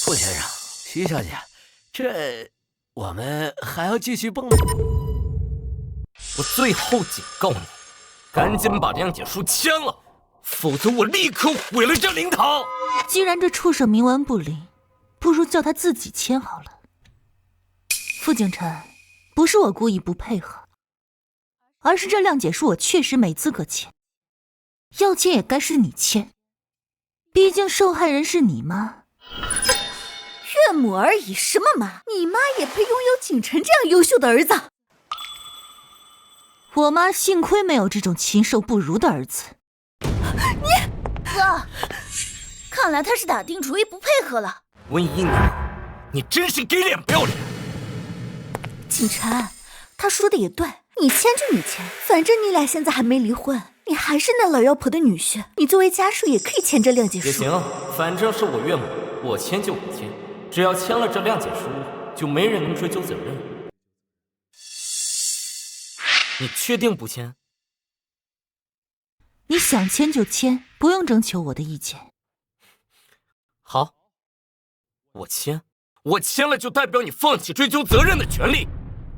H: 傅先生，徐小姐，这我们还要继续蹦？
C: 我最后警告你，赶紧把谅解书签了，否则我立刻毁了这灵堂。
D: 既然这畜生冥顽不灵，不如叫他自己签好了。傅景琛，不是我故意不配合，而是这谅解书我确实没资格签。要签也该是你签，毕竟受害人是你妈。
A: 岳母而已，什么妈？你妈也配拥有景晨这样优秀的儿子？
D: 我妈幸亏没有这种禽兽不如的儿子。
B: 哥，看来他是打定主意不配合了。
C: 温姨娘，你真是给脸不要脸！
A: 景晨，他说的也对，你签就你签，反正你俩现在还没离婚，你还是那老妖婆的女婿，你作为家属也可以签这谅解书。
C: 也行，反正是我岳母，我签就我签，只要签了这谅解书，就没人能追究责任。你确定不签？
D: 你想签就签，不用征求我的意见。
C: 好，我签，我签了就代表你放弃追究责任的权利，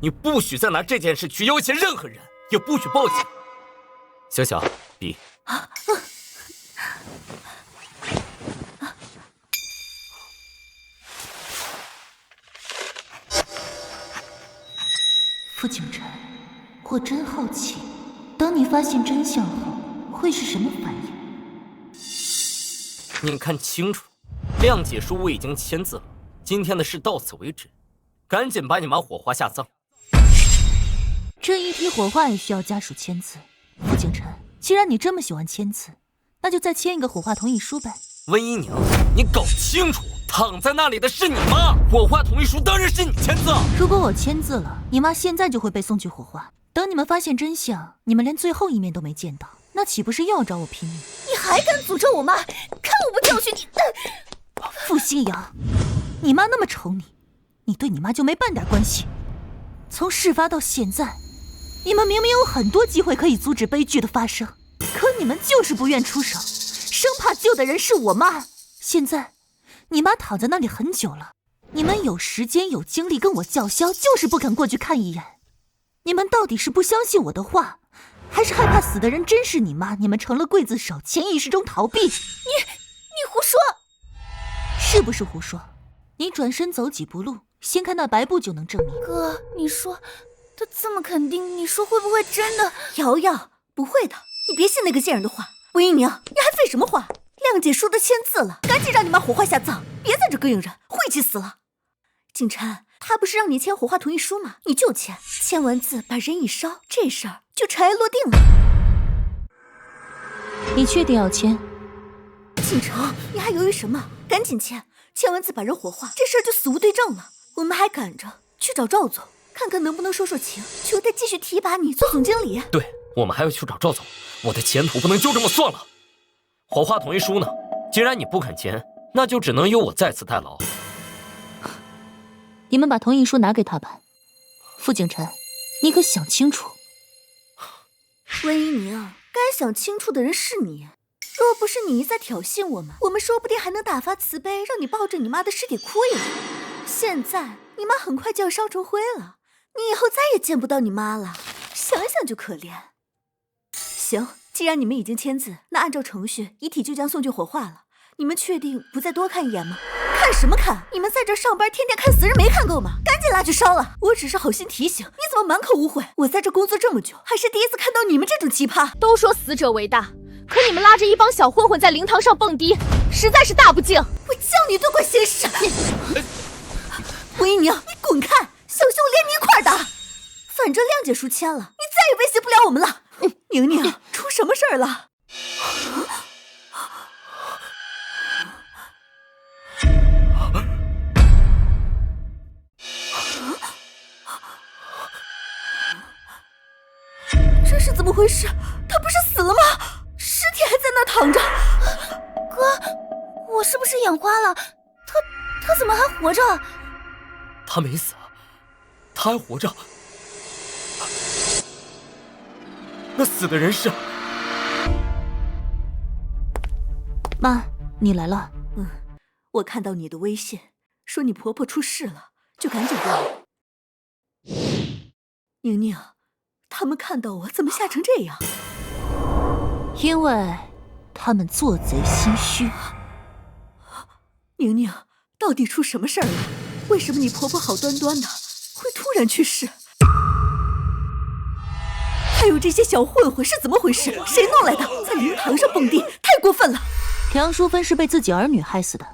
C: 你不许再拿这件事去要挟任何人，也不许报警。小小，笔。
D: 傅景晨，我真好奇，当你发现真相后，会是什么反应？
C: 你看清楚，谅解书我已经签字了，今天的事到此为止，赶紧把你妈火化下葬。
D: 这一批火化也需要家属签字。傅景晨，既然你这么喜欢签字，那就再签一个火化同意书呗。
C: 温姨娘，你搞清楚，躺在那里的是你妈，火化同意书当然是你签字。
D: 如果我签字了，你妈现在就会被送去火化。等你们发现真相，你们连最后一面都没见到，那岂不是又要找我拼命？
B: 你还敢诅咒我妈？看我不教训你！
D: 傅新阳，你妈那么宠你，你对你妈就没半点关系。从事发到现在，你们明明有很多机会可以阻止悲剧的发生，可你们就是不愿出手，生怕救的人是我妈。现在，你妈躺在那里很久了，你们有时间有精力跟我叫嚣，就是不肯过去看一眼。你们到底是不相信我的话，还是害怕死的人真是你妈？你们成了刽子手，潜意识中逃避。你
B: 胡说，
D: 是不是胡说？你转身走几步路，掀开那白布就能证明。
B: 哥，你说他这么肯定，你说会不会真的？
A: 瑶瑶，不会的，你别信那个贱人的话。温姨娘，你还废什么话？谅解书都签字了，赶紧让你妈火化下葬，别在这膈应人，晦气死了。景晨，他不是让你签火化同意书吗？你就签，签完字把人一烧，这事儿就尘埃落定了。
D: 你确定要签？
A: 景晨，你还犹豫什么？赶紧签，签完字把人火化，这事儿就死无对证了。我们还赶着去找赵总，看看能不能说说情，求他继续提拔你做总经理。
C: 对，我们还要去找赵总，我的前途不能就这么算了。火化同意书呢？既然你不肯签，那就只能由我再次代劳。
D: 你们把同意书拿给他吧。傅景晨，你可想清楚。
A: 温姨娘，该想清楚的人是你。若不是你一再挑衅我们，我们说不定还能大发慈悲，让你抱着你妈的尸体哭一晚。现在你妈很快就要烧成灰了，你以后再也见不到你妈了，想想就可怜。行，既然你们已经签字，那按照程序，遗体就将送去火化了。你们确定不再多看一眼吗？看什么看？你们在这上班，天天看死人没看够吗？赶紧拉去烧了！我只是好心提醒，你怎么满口污秽？我在这工作这么久，还是第一次看到你们这种奇葩。
J: 都说死者为大，可你们拉着一帮小混混在灵堂上蹦迪，实在是大不敬。
A: 我教你多管闲事！温姨娘，你滚开！小心我连你一块儿打！反正谅解书签了，你再也威胁不了我们了。宁宁，出什么事儿了？这是怎么回事？他不是死了吗？尸体还在那躺着。
B: 哥，我是不是眼花了？他怎么还活着？
C: 他没死，他还活着。那死的人是……
D: 妈，你来了。
A: 我看到你的微信，说你婆婆出事了，就赶紧过来。宁宁，他们看到我怎么吓成这样？
D: 因为他们做贼心虚。
A: 宁宁，到底出什么事儿了？为什么你婆婆好端端的会突然去世？还有这些小混混是怎么回事？谁弄来的？在灵堂上蹦迪，太过分了！
D: 梁淑芬是被自己儿女害死的，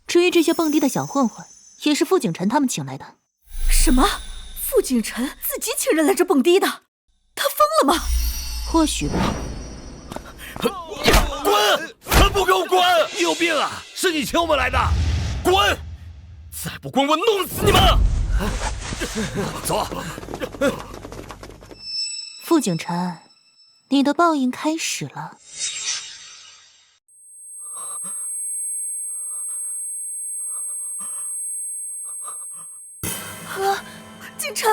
D: 至于这些蹦迪的小混混，也是傅景晨他们请来的。
A: 什么？傅景晨自己请人来这蹦迪的？他疯了吗？
D: 或许吧。
C: 滚！还不给我滚！
E: 你有病啊！是你请我们来的，
C: 滚！再不滚，我弄死你们！
E: 走。
D: 傅景晨，你的报应开始了。
A: 景晨，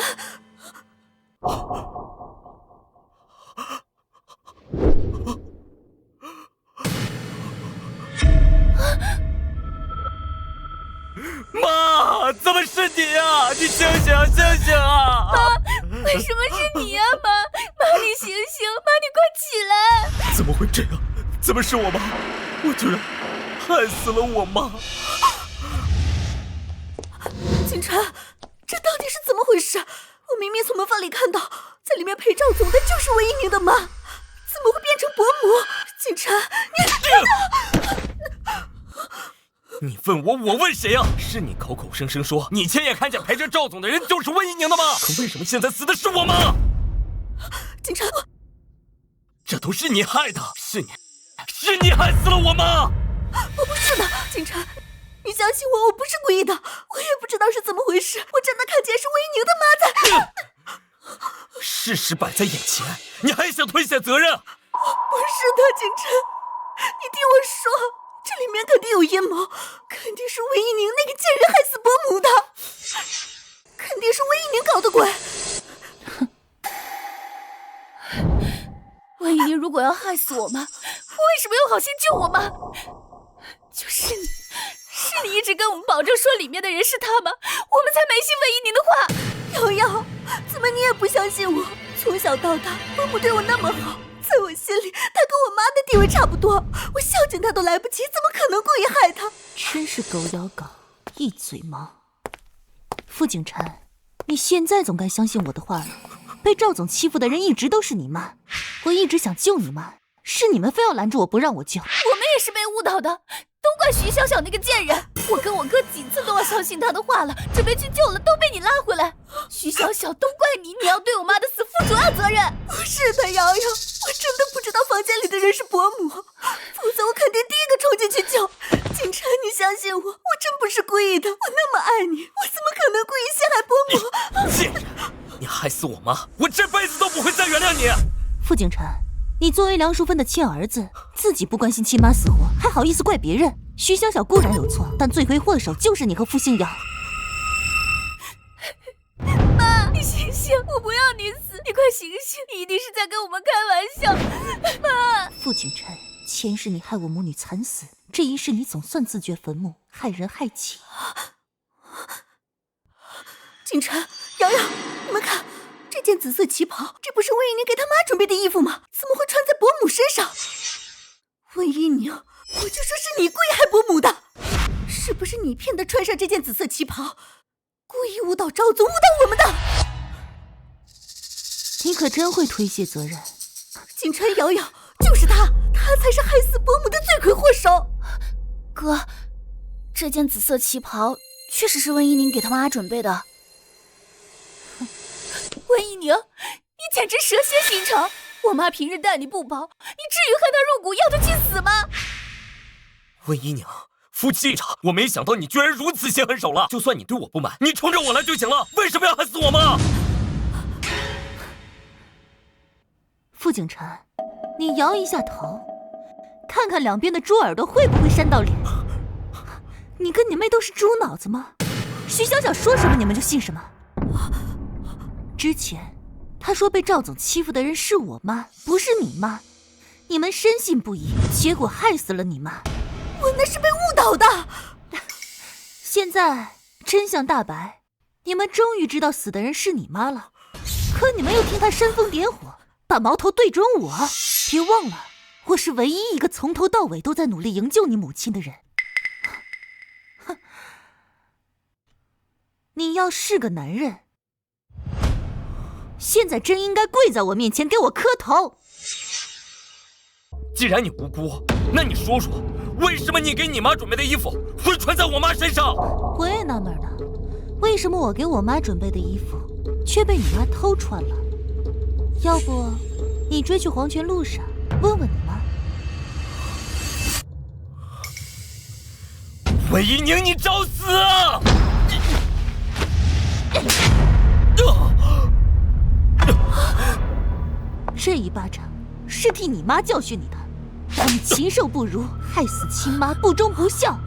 C: 妈，怎么是你啊？你醒醒，醒醒啊！
B: 妈，为什么是你呀，妈？妈，你醒醒，妈，你快起来！
C: 怎么会这样？怎么是我妈？我居然害死了我妈！
A: 景晨，这到底是怎么回事？我明明从门缝里看到，在里面陪赵总的就是魏一宁的妈，怎么会变成伯母？景晨，
C: 你问我，我问谁啊？是你口口声声说你亲眼看见陪着赵总的人就是魏一宁的吗？可为什么现在死的是我妈？
A: 景晨，
C: 这都是你害的，是你害死了我妈！
A: 我不是的，景晨，你相信我，我不是故意的，我也不知道是怎么回事，我真的看见是魏一宁的妈在。
C: 事实摆在眼前，你还想推卸责任？
A: 不是的，景晨，你听我说，这里面肯定有阴谋，肯定是魏一宁那个贱人害死伯母的，肯定是魏一宁搞的鬼。
B: 魏一宁如果要害死我妈，为什么又好心救我妈？就是你，是你一直跟我们保证说里面的人是他吗？我们才没信魏一宁的话。
A: 瑶瑶，怎么你也不相信我？从小到大，伯母对我那么好，在我心里，她跟我妈的地位差不多，我孝敬她都来不及，怎么可能故意害她？
D: 真是狗咬狗，一嘴毛。傅景晨，你现在总该相信我的话了。被赵总欺负的人一直都是你妈，我一直想救你妈，是你们非要拦住我不让我救。
B: 我们也是被误导的，都怪徐小小那个贱人。我跟我哥几次都要相信他的话了，准备去救了，都被你拉回来。徐小小，都怪你，你要对我妈的死负主要责任。
A: 不是的，瑶瑶，我真的不知道房间里的人是伯母，否则我肯定第一个冲进去救。景晨，你相信我，我真不是故意的，我那么爱你，我怎么可能故意陷害伯母？
C: 贱人，你害死我妈，我这辈子都不会再原谅你。
D: 傅景晨，你作为梁淑芬的亲儿子，自己不关心亲妈死活，还好意思怪别人？徐小小固然有错，但罪魁祸首就是你和傅星瑶。
B: 妈，你醒醒，我不要你死，你快醒醒，你一定是在跟我们开玩笑。妈，
D: 傅景晨，前世你害我母女惨死，这一世你总算自掘坟墓，害人害己。
A: 景晨，瑶瑶，你们看，这件紫色旗袍，这不是魏一宁给他妈准备的衣服吗？怎么会穿在伯母身上？魏一宁，我就说是你故意害伯母的，是不是你骗他穿上这件紫色旗袍，故意误导赵总，误导我们的？
D: 你可真会推卸责任。
A: 景晨，瑶瑶，就是他才是害死伯母的罪魁祸首。
B: 哥，这件紫色旗袍确实是温一宁给他妈准备的。温一宁，你简直蛇蝎心肠！我妈平日待你不薄，你至于恨她入骨，要她去死吗？
C: 温一宁，夫妻一场，我没想到你居然如此心狠手辣。就算你对我不满，你冲着我来就行了，为什么要害死我妈？
D: 傅景晨，你摇一下头，看看两边的猪耳朵会不会扇到脸。你跟你妹都是猪脑子吗？徐小小说什么你们就信什么。之前他说被赵总欺负的人是我妈，不是你妈，你们深信不疑，结果害死了你妈。
A: 我那是被误导的。
D: 现在真相大白，你们终于知道死的人是你妈了，可你们又听他煽风点火，把矛头对准我。别忘了，我是唯一一个从头到尾都在努力营救你母亲的人。哼，你要是个男人，现在真应该跪在我面前给我磕头。
C: 既然你无辜，那你说说，为什么你给你妈准备的衣服会穿在我妈身上？
D: 我也纳闷呢，为什么我给我妈准备的衣服却被你妈偷穿了？要不你追去黄泉路上问问你妈。
C: 韦一宁，你找死！
D: 这一巴掌是替你妈教训你的，打你禽兽不如，害死亲妈，不忠不孝。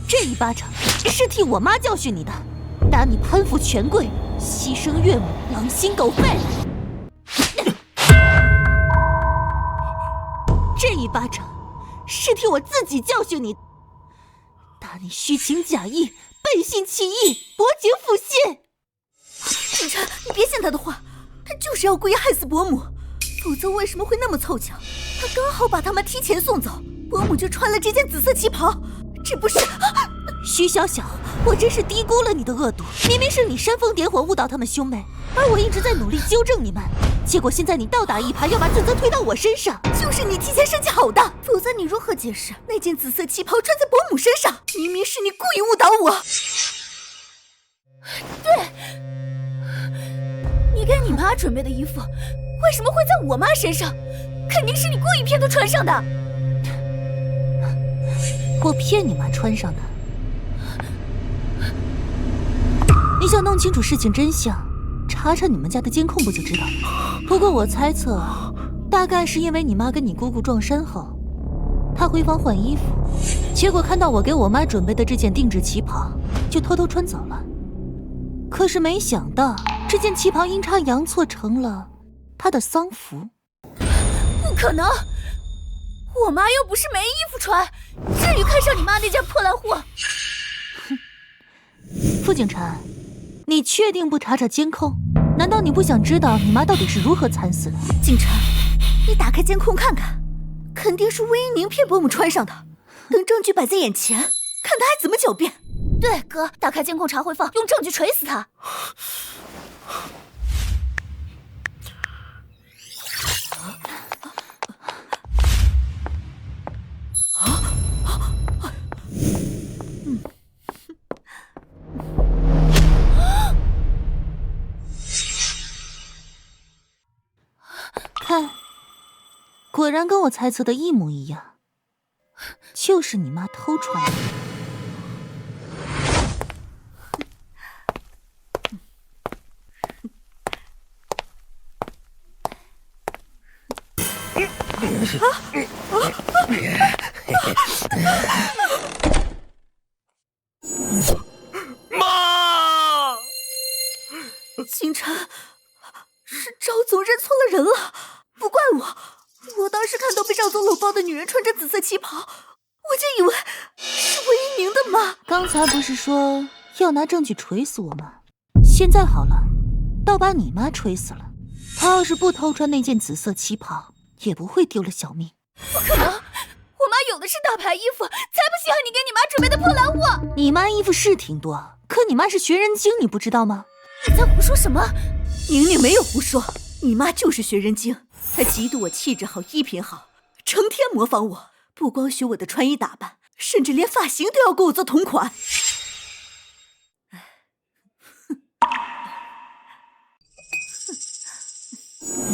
D: 这一巴掌是替我妈教训你的，打你攀附权贵，牺牲岳母，狼心狗肺。这一巴掌是替我自己教训你，打你虚情假意，背信弃义，薄情负信。
A: 景琛，你别信他的话，他就是要故意害死伯母，否则为什么会那么凑巧？他刚好把他们提前送走，伯母就穿了这件紫色旗袍，这不是……
D: 徐小小，我真是低估了你的恶毒，明明是你煽风点火误导他们兄妹，而我一直在努力纠正你们，结果现在你倒打一耙，要把罪责推到我身上。
A: 就是你提前设计好的，否则你如何解释那件紫色旗袍穿在伯母身上？明明是你故意误导我。
B: 对，你给你妈准备的衣服为什么会在我妈身上？肯定是你故意骗她穿上的。
D: 我骗你妈穿上的。你想弄清楚事情真相，查查你们家的监控不就知道了。不过我猜测，大概是因为你妈跟你姑姑撞衫后，她回房换衣服，结果看到我给我妈准备的这件定制旗袍，就偷偷穿走了。可是没想到，这件旗袍阴差阳错成了她的丧服。
B: 不可能，我妈又不是没衣服穿，至于看上你妈那件破烂货？
D: 傅景琛，你确定不查查监控？难道你不想知道你妈到底是如何惨死的？
A: 景琛，你打开监控看看，肯定是魏一宁骗伯母穿上的。等证据摆在眼前，看他还怎么狡辩。
B: 对，哥，打开监控查回放，用证据锤死他。
D: 看，果然跟我猜测的一模一样，就是你妈偷穿的。
C: 妈！
A: 景琛，是赵总认错了人了，不怪我。我当时看到被赵总搂抱的女人穿着紫色旗袍，我就以为是魏一宁的妈。
D: 刚才不是说要拿证据锤死我吗？现在好了，倒把你妈锤死了。她要是不偷穿那件紫色旗袍，也不会丢了小命。
B: 不可能，我妈有的是大牌衣服，才不稀罕你给你妈准备的破烂货。
D: 你妈衣服是挺多，可你妈是学人精，你不知道吗？
B: 你在胡说什么？
A: 宁宁没有胡说，你妈就是学人精，她嫉妒我气质好、衣品好，成天模仿我，不光学我的穿衣打扮，甚至连发型都要跟我做同款。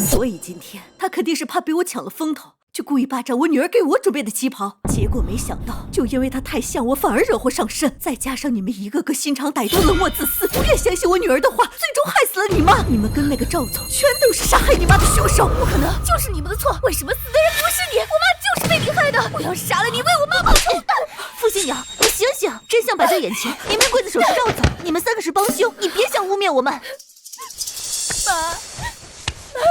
A: 所以今天她肯定是怕被我抢了风头，就故意霸占我女儿给我准备的旗袍，结果没想到，就因为她太像我，反而惹祸上身。再加上你们一个个心肠歹毒、冷漠自私，不愿相信我女儿的话，最终害死了你妈。你们跟那个赵总，全都是杀害你妈的凶手。
B: 不可能，就是你们的错。为什么死的人不是你？我妈就是被你害的。我要杀了你，为我妈报仇！
D: 傅新瑶，你醒醒！真相摆在眼前，明明刽子手是赵总，你们三个是帮凶，你别想污蔑我们。
B: 妈，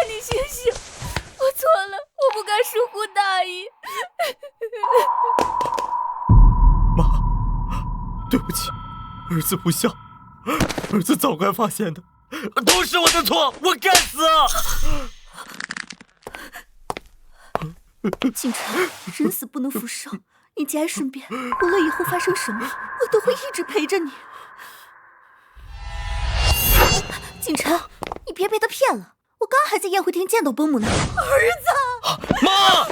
B: 你醒醒！我错了，我不该疏忽大意。
C: 妈，对不起，儿子不孝，儿子早该发现的，都是我的错，我该死。
A: 景琛，人死不能复生，你节哀顺变，无论以后发生什么，我都会一直陪着你。景琛，你别被他骗了。我刚还在宴会厅见到伯母呢。儿子，
C: 妈！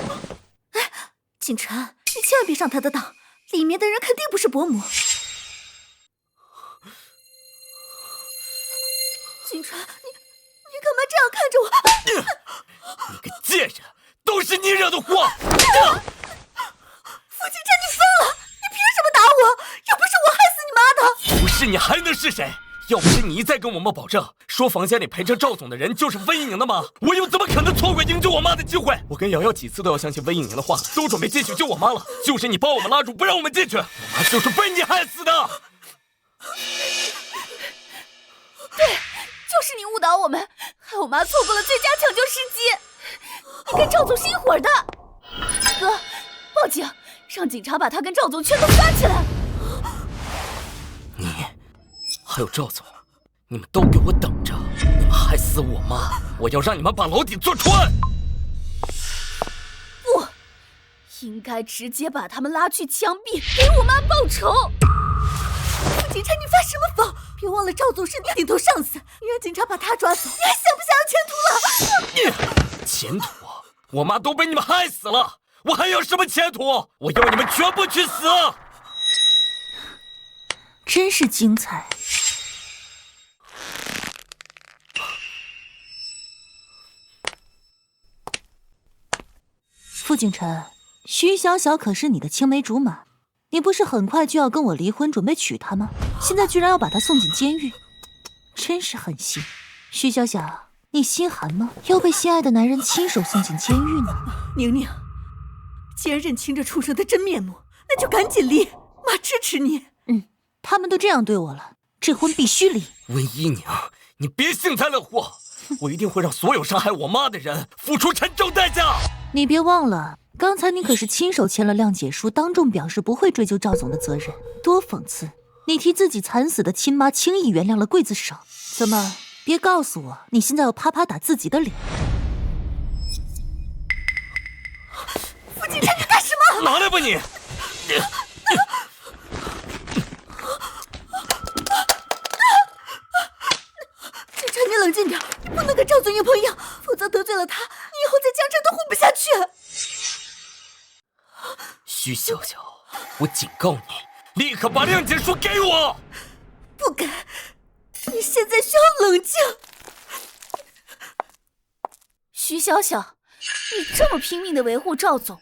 A: 哎，景晨，你千万别上他的当，里面的人肯定不是伯母。景晨，你干嘛这样看着我？
C: 你个贱人，都是你惹的祸！
A: 傅景晨，你疯了！你凭什么打我？又不是我害死你妈的！
C: 不是你还能是谁？要不是你一再跟我妈保证，说房间里陪着赵总的人就是温一宁的妈，我又怎么可能错过营救我妈的机会？我跟瑶瑶几次都要相信温一宁的话，都准备进去救我妈了，就是你把我们拉住，不让我们进去，我妈就是被你害死的。
B: 对，就是你误导我们，害我妈错过了最佳抢救时机。你跟赵总是一伙的。哥，报警，让警察把他跟赵总全都抓起来。
C: 你还有赵总，你们都给我等着！你们害死我妈，我要让你们把牢底坐穿！
B: 不，应该直接把他们拉去枪毙，给我妈报仇。
A: 傅景晨，你发什么疯？别忘了赵总是你顶头上司，你让警察把他抓走，你还想不想有前途了？
C: 前途？我妈都被你们害死了，我还有什么前途？我要你们全部去死！
A: 真是精彩。傅景晨，徐小小可是你的青梅竹马，你不是很快就要跟我离婚，准备娶她吗？现在居然要把她送进监狱，真是狠心。徐小小，你心寒吗？要被心爱的男人亲手送进监狱呢？宁宁，既然认清这畜生的真面目，那就赶紧离，妈支持你。他们都这样对我了，这婚必须离。
C: 温一宁，你别幸灾乐祸，我一定会让所有伤害我妈的人付出沉重代价。
A: 你别忘了，刚才你可是亲手签了谅解书，当众表示不会追究赵总的责任，多讽刺！你替自己惨死的亲妈轻易原谅了刽子手，怎么？别告诉我，你现在要啪啪打自己的脸！傅景晨，你干什么？
C: 拿来吧你！
A: 景晨，你冷静点，你不能跟赵总硬碰硬，否则得罪了他，你以后在江城都混不下去。
C: 徐小小，我警告你，立刻把谅解书给我！
A: 不敢，你现在需要冷静。
B: 徐小小，你这么拼命的维护赵总，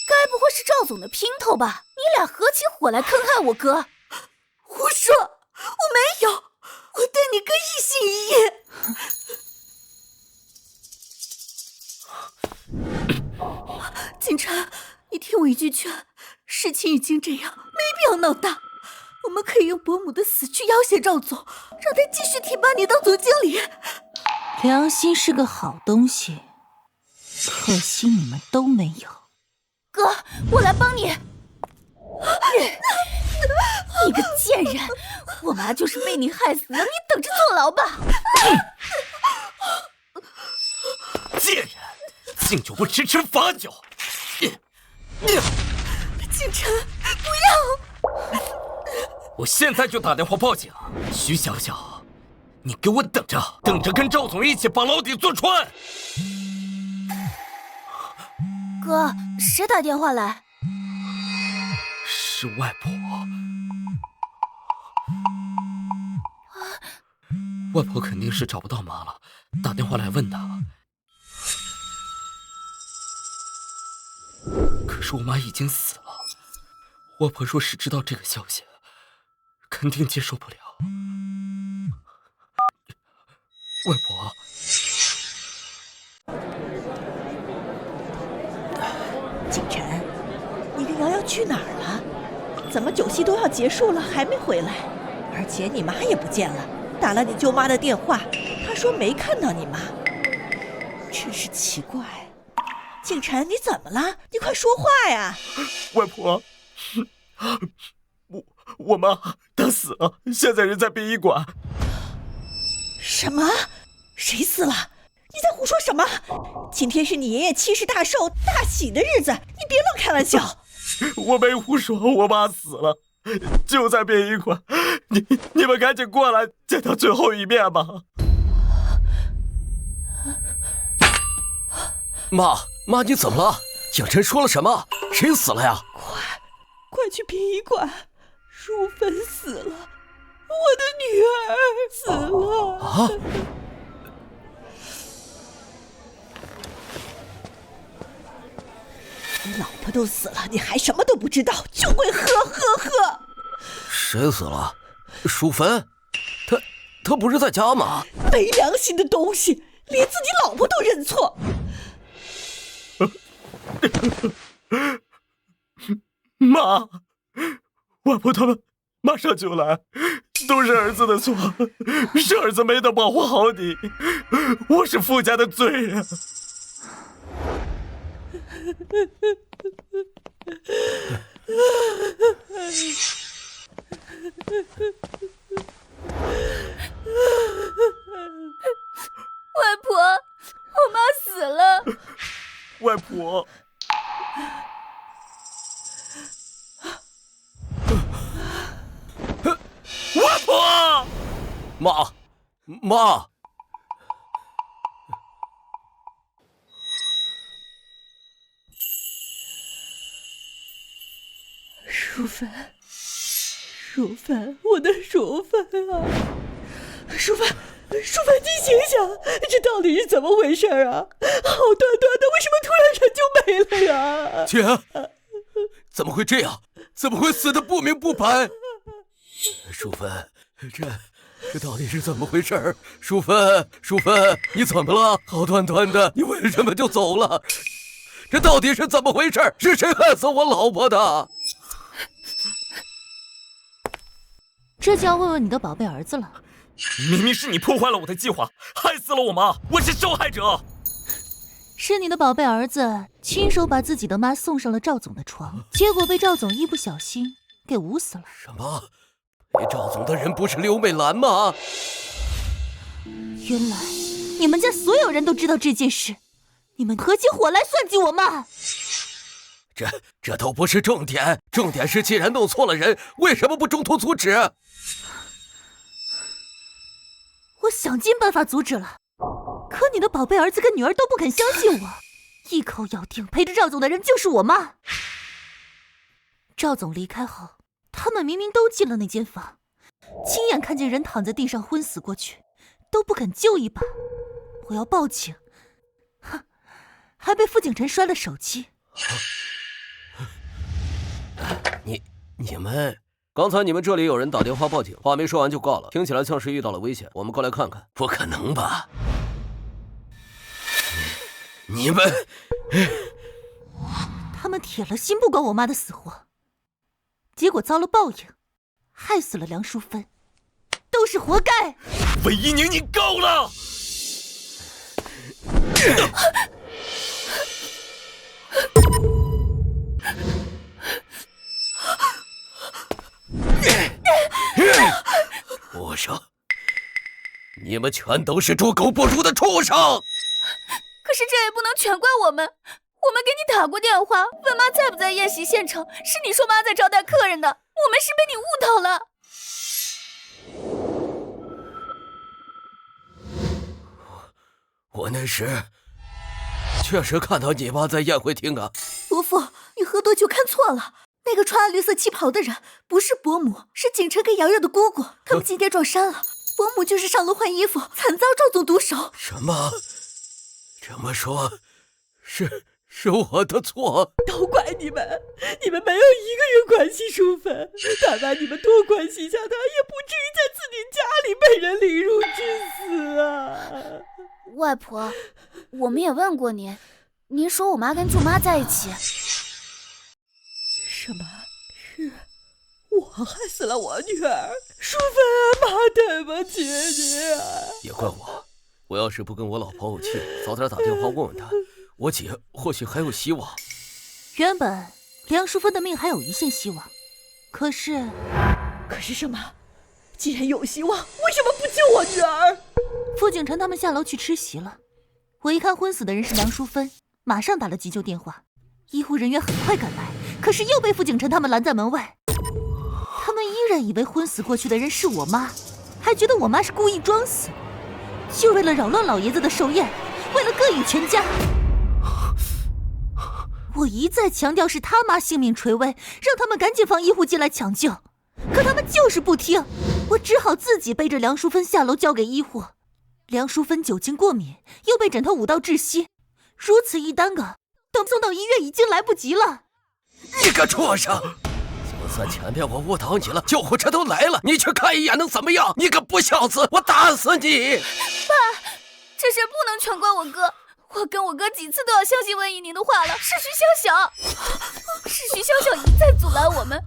B: 该不会是赵总的姘头吧？你俩合起伙来坑害我哥？
A: 胡说，我没有，我对你哥一心一意。景晨，你听我一句劝，事情已经这样，没必要闹大。我们可以用伯母的死去要挟赵总，让他继续提拔你当总经理。良心是个好东西，可惜你们都没有。
B: 哥，我来帮你。你个贱人，我妈就是被你害死的，你等着坐牢吧。
C: 贱人，敬酒不吃吃罚酒。
A: 景晨，不要！
C: 我现在就打电话报警。徐小小，你给我等着，等着跟赵总一起把牢底坐穿。
B: 哥，谁打电话来？
C: 是外婆。外婆肯定是找不到妈了，打电话来问她。可是我妈已经死了，外婆若是知道这个消息，肯定接受不了。外婆，
I: 景晨，你跟瑶瑶去哪儿了？怎么酒席都要结束了还没回来？而且你妈也不见了，打了你舅妈的电话，她说没看到你妈，真是奇怪。景晨，你怎么了？你快说话呀！
C: 外婆，我妈她死了，现在人在殡仪馆。
I: 什么？谁死了？你在胡说什么？今天是你爷爷70大寿大喜的日子，你别乱开玩笑。
C: 我没胡说，我妈死了，就在殡仪馆。你们赶紧过来见她最后一面吧。
H: 妈，你怎么了？景晨说了什么？谁死了呀？
I: 快去殡仪馆！淑芬死了，我的女儿死了！
H: 啊！
I: 你老婆都死了，你还什么都不知道，就会喝！
H: 谁死了？淑芬？她不是在家吗？
I: 没良心的东西，连自己老婆都认错。
F: 妈，外婆他们马上就来，都是儿子的错，是儿子没能保护好你，我是傅家的罪人。
B: 外婆，我妈死了。
F: 外婆，外婆，
H: 妈。
I: 淑芬，我的淑芬啊！淑芬，你醒醒，这到底是怎么回事啊？好端端的，为什么突然人就没了呀？
H: 姐，怎么会这样？怎么会死得不明不白？淑芬，这到底是怎么回事？淑芬，你怎么了？好端端的，你为什么就走了？这到底是怎么回事？是谁害死我老婆的？
J: 这就要问问你的宝贝儿子了。
C: 明明是你破坏了我的计划，害死了我妈，我是受害者。
J: 是你的宝贝儿子亲手把自己的妈送上了赵总的床，结果被赵总一不小心给捂死了。
H: 什么？陪赵总的人不是刘美兰吗？
J: 原来你们家所有人都知道这件事，你们合起伙来算计我妈。
H: 这都不是重点，重点是既然弄错了人，为什么不中途阻止？
J: 我想尽办法阻止了，可你的宝贝儿子跟女儿都不肯相信我，一口咬定陪着赵总的人就是我妈。赵总离开后，他们明明都进了那间房，亲眼看见人躺在地上昏死过去，都不肯救一把。我要报警，哼，还被傅景晨摔了手机。
H: 你们刚才你们这里有人打电话报警，话没说完就挂了，听起来像是遇到了危险，我们过来看看。不可能吧？你们
J: 他们铁了心不管我妈的死活，结果遭了报应，害死了梁淑芬，都是活该。
C: 韦一宁，你够了！
H: 畜生！你们全都是猪狗不如的畜生！
B: 可是这也不能全怪我们，我们给你打过电话，问妈在不在宴席现场，是你说妈在招待客人的，我们是被你误导了。
H: 我那时确实看到你妈在宴会厅啊。
A: 伯父，你喝多酒看错了，那个穿绿色旗袍的人不是伯母，是景晨跟瑶瑶的姑姑，他们今天撞衫了。伯母就是上楼换衣服，惨遭赵总毒手。
H: 什么？这么说，是我的错？
I: 都怪你们，你们没有一个人关心淑芬，但凡你们多关心一下她，也不至于在自己家里被人凌辱致死啊！
B: 外婆，我们也问过您，您说我妈跟舅妈在一起。
I: 什么？是我害死了我女儿淑芬啊！妈，对不起你啊！
H: 也怪我，我要是不跟我老婆怄气，早点打电话问问她，我姐或许还有希望。
J: 原本梁淑芬的命还有一线希望，可是
I: 什么？既然有希望，为什么不救我女儿？
J: 傅景晨他们下楼去吃席了，我一看昏死的人是梁淑芬，马上打了急救电话，医护人员很快赶来，可是又被傅景晨他们拦在门外。他们依然以为昏死过去的人是我妈，还觉得我妈是故意装死，就为了扰乱老爷子的寿宴，为了膈应全家。我一再强调是他妈性命垂危，让他们赶紧放医护进来抢救，可他们就是不听，我只好自己背着梁淑芬下楼交给医护。梁淑芬酒精过敏，又被枕头捂到窒息，如此一耽搁，等送到医院已经来不及了。
H: 你个畜生！就算前面我误导你了，救护车都来了，你去看一眼能怎么样？你个不孝子，我打死你！
B: 爸，这事不能全怪我哥，我跟我哥几次都要相信温怡宁的话了，是徐小小，是徐小小一再阻拦我们，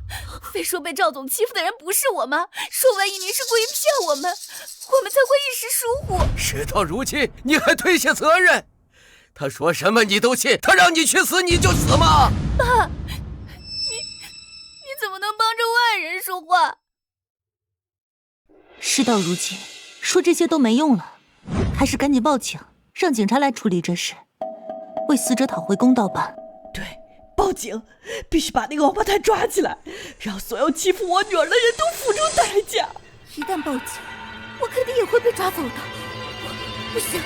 B: 非说被赵总欺负的人不是我妈，说温怡宁是故意骗我们才会一时疏忽。
H: 事到如今，你还推卸责任？他说什么你都信？他让你去死你就死吗？
B: 爸，你怎么能帮着外人说话？
J: 事到如今，说这些都没用了，还是赶紧报警，让警察来处理这事，为死者讨回公道吧。
I: 对，报警，必须把那个王八蛋抓起来，让所有欺负我女儿的人都付出代价。
A: 一旦报警，我肯定也会被抓走的。不行，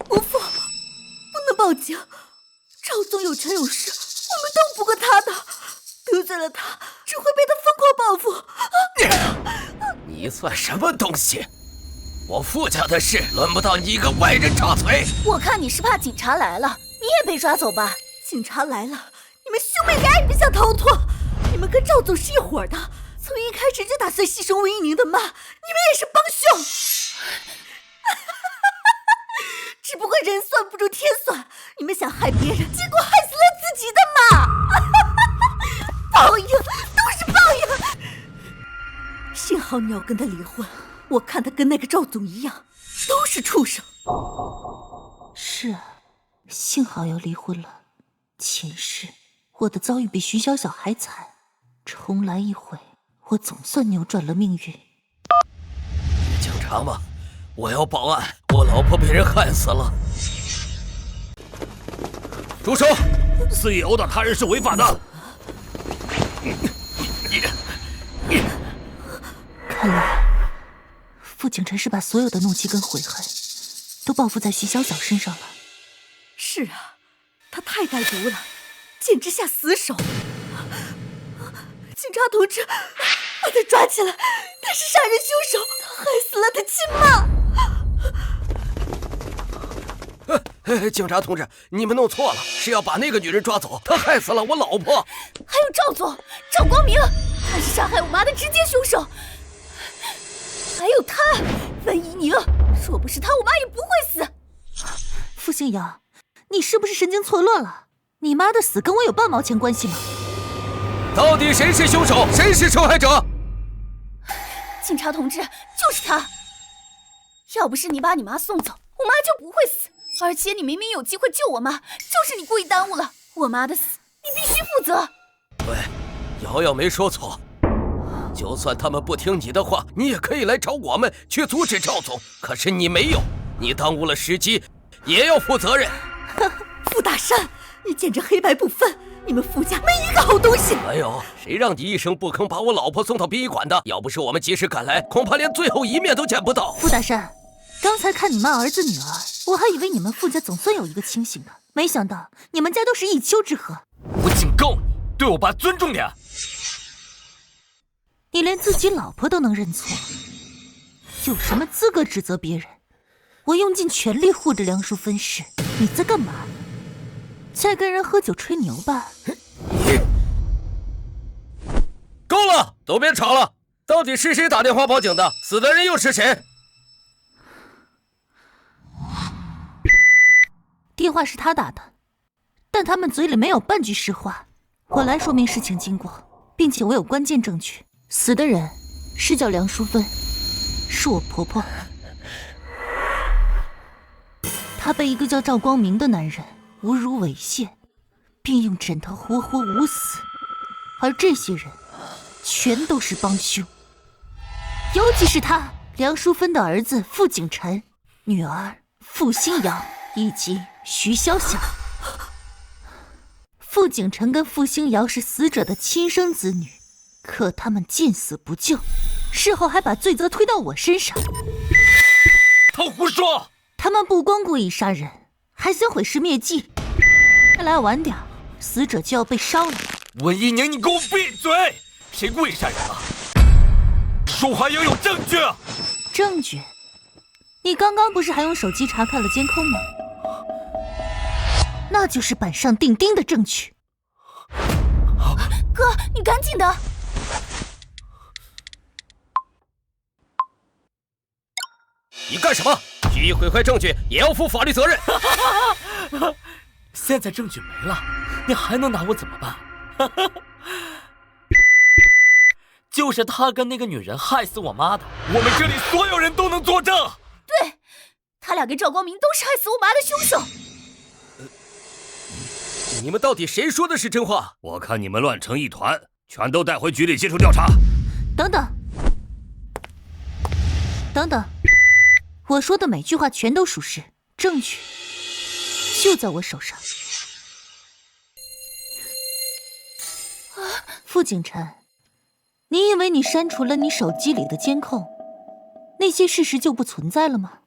A: 不能报警。赵总有权有势，我们斗不过他的，得罪了他，只会被他疯狂报复。
H: 你算什么东西？我傅家的事轮不到你一个外人插嘴。
B: 我看你是怕警察来了，你也被抓走吧？
A: 警察来了，你们兄妹俩也别想逃脱。你们跟赵总是一伙的，从一开始就打算牺牲温怡宁的妈，你们也是帮凶。只不过人算不如天算，你们想害别人，结果害死了自己的妈。报应都是报应。幸好你要跟他离婚，我看他跟那个赵总一样，都是畜生。
J: 是啊，幸好要离婚了。前世我的遭遇比徐小小还惨，重来一回，我总算扭转了命运。
H: 警察吗？我要报案，我老婆被人害死了。住手！
E: 肆意殴打他人是违法的。
J: 看来傅景琛是把所有的怒气跟悔恨都报复在徐小小身上了。
A: 是啊，他太歹毒了，简直下死手。警察同志，把他抓起来，他是杀人凶手，他害死了他亲妈。
H: 警察同志，你们弄错了，是要把那个女人抓走，她害死了我老婆。
B: 还有赵总，赵光明，他是杀害我妈的直接凶手。还有他，温怡宁，若不是他，我妈也不会死。
J: 傅星瑶，你是不是神经错乱了？你妈的死跟我有半毛钱关系吗？
H: 到底谁是凶手，谁是受害者？
B: 警察同志，就是他。要不是你把你妈送走，我妈就不会死。而且你明明有机会救我妈，就是你故意耽误了我妈的死，你必须负责。
H: 喂，瑶瑶没说错，就算他们不听你的话，你也可以来找我们去阻止赵总。可是你没有，你耽误了时机，也要负责任。
A: 傅大山，你简直黑白不分，你们傅家没一个好东西。
H: 哎呦，谁让你一声不吭把我老婆送到殡仪馆的？要不是我们及时赶来，恐怕连最后一面都见不到。
J: 傅大山，刚才看你骂儿子女儿，我还以为你们傅家总算有一个清醒的，没想到你们家都是一丘之貉。
C: 我警告你，对我爸尊重点。
J: 你连自己老婆都能认错，有什么资格指责别人？我用尽全力护着梁淑芬时，你在干嘛？在跟人喝酒吹牛吧？
H: 够了，都别吵了！到底是谁打电话报警的？死的人又是谁？
J: 电话是他打的，但他们嘴里没有半句实话。我来说明事情经过，并且我有关键证据。死的人是叫梁淑芬，是我婆婆。她被一个叫赵光明的男人侮辱猥亵，并用枕头活活捂死。而这些人全都是帮凶，尤其是他梁淑芬的儿子傅景琛、女儿傅新瑶以及徐小小。傅景琛跟傅星瑶是死者的亲生子女，可他们见死不救，事后还把罪责推到我身上。
C: 他胡说！
J: 他们不光故意杀人，还想毁尸灭迹？再来晚点，死者就要被烧了。
C: 文一宁，你给我闭嘴！谁故意杀人了？说话要有证据。
J: 证据？你刚刚不是还用手机查看了监控吗？那就是板上钉钉的证据。
B: 哥，你赶紧的！
H: 你干什么？蓄意毁坏证据也要负法律责任。
C: 现在证据没了，你还能拿我怎么办？就是他跟那个女人害死我妈的，我们这里所有人都能作证。
B: 对，他俩跟赵光明都是害死我妈的凶手。
H: 你们到底谁说的是真话？
E: 我看你们乱成一团，全都带回局里接受调查。
J: 等等，等等，我说的每句话全都属实，证据就在我手上。傅景琛，你以为你删除了你手机里的监控，那些事实就不存在了吗？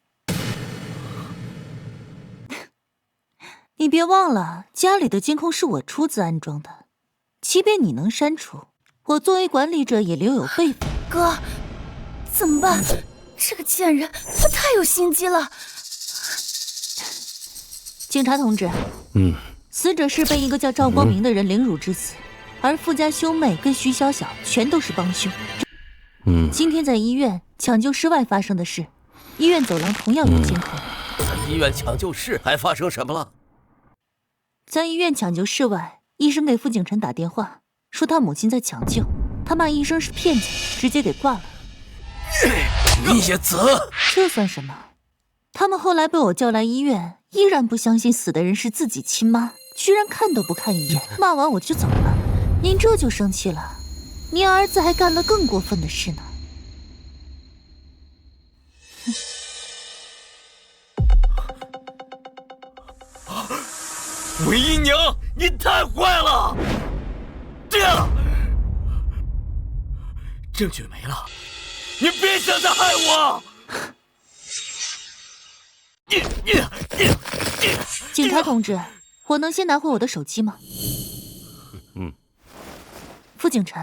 J: 你别忘了，家里的监控是我出资安装的，即便你能删除，我作为管理者也留有备份。
B: 哥，怎么办？这个贱人，他太有心机了。
J: 警察同志，死者是被一个叫赵光明的人凌辱致死，而傅家兄妹跟徐小小全都是帮凶。今天在医院抢救室外发生的事，医院走廊同样有监控。
H: 在医院抢救室还发生什么了？
J: 在医院抢救室外，医生给傅景琛打电话，说他母亲在抢救，他骂医生是骗子，直接给挂了。
H: 孽子！
J: 这算什么？他们后来被我叫来医院，依然不相信死的人是自己亲妈，居然看都不看一眼，骂完我就走了。您这就生气了？您儿子还干了更过分的事呢。
C: 文一宁，你太坏了！证据没了，你别想再害我！
J: 警察同志，我能先拿回我的手机吗？傅景琛，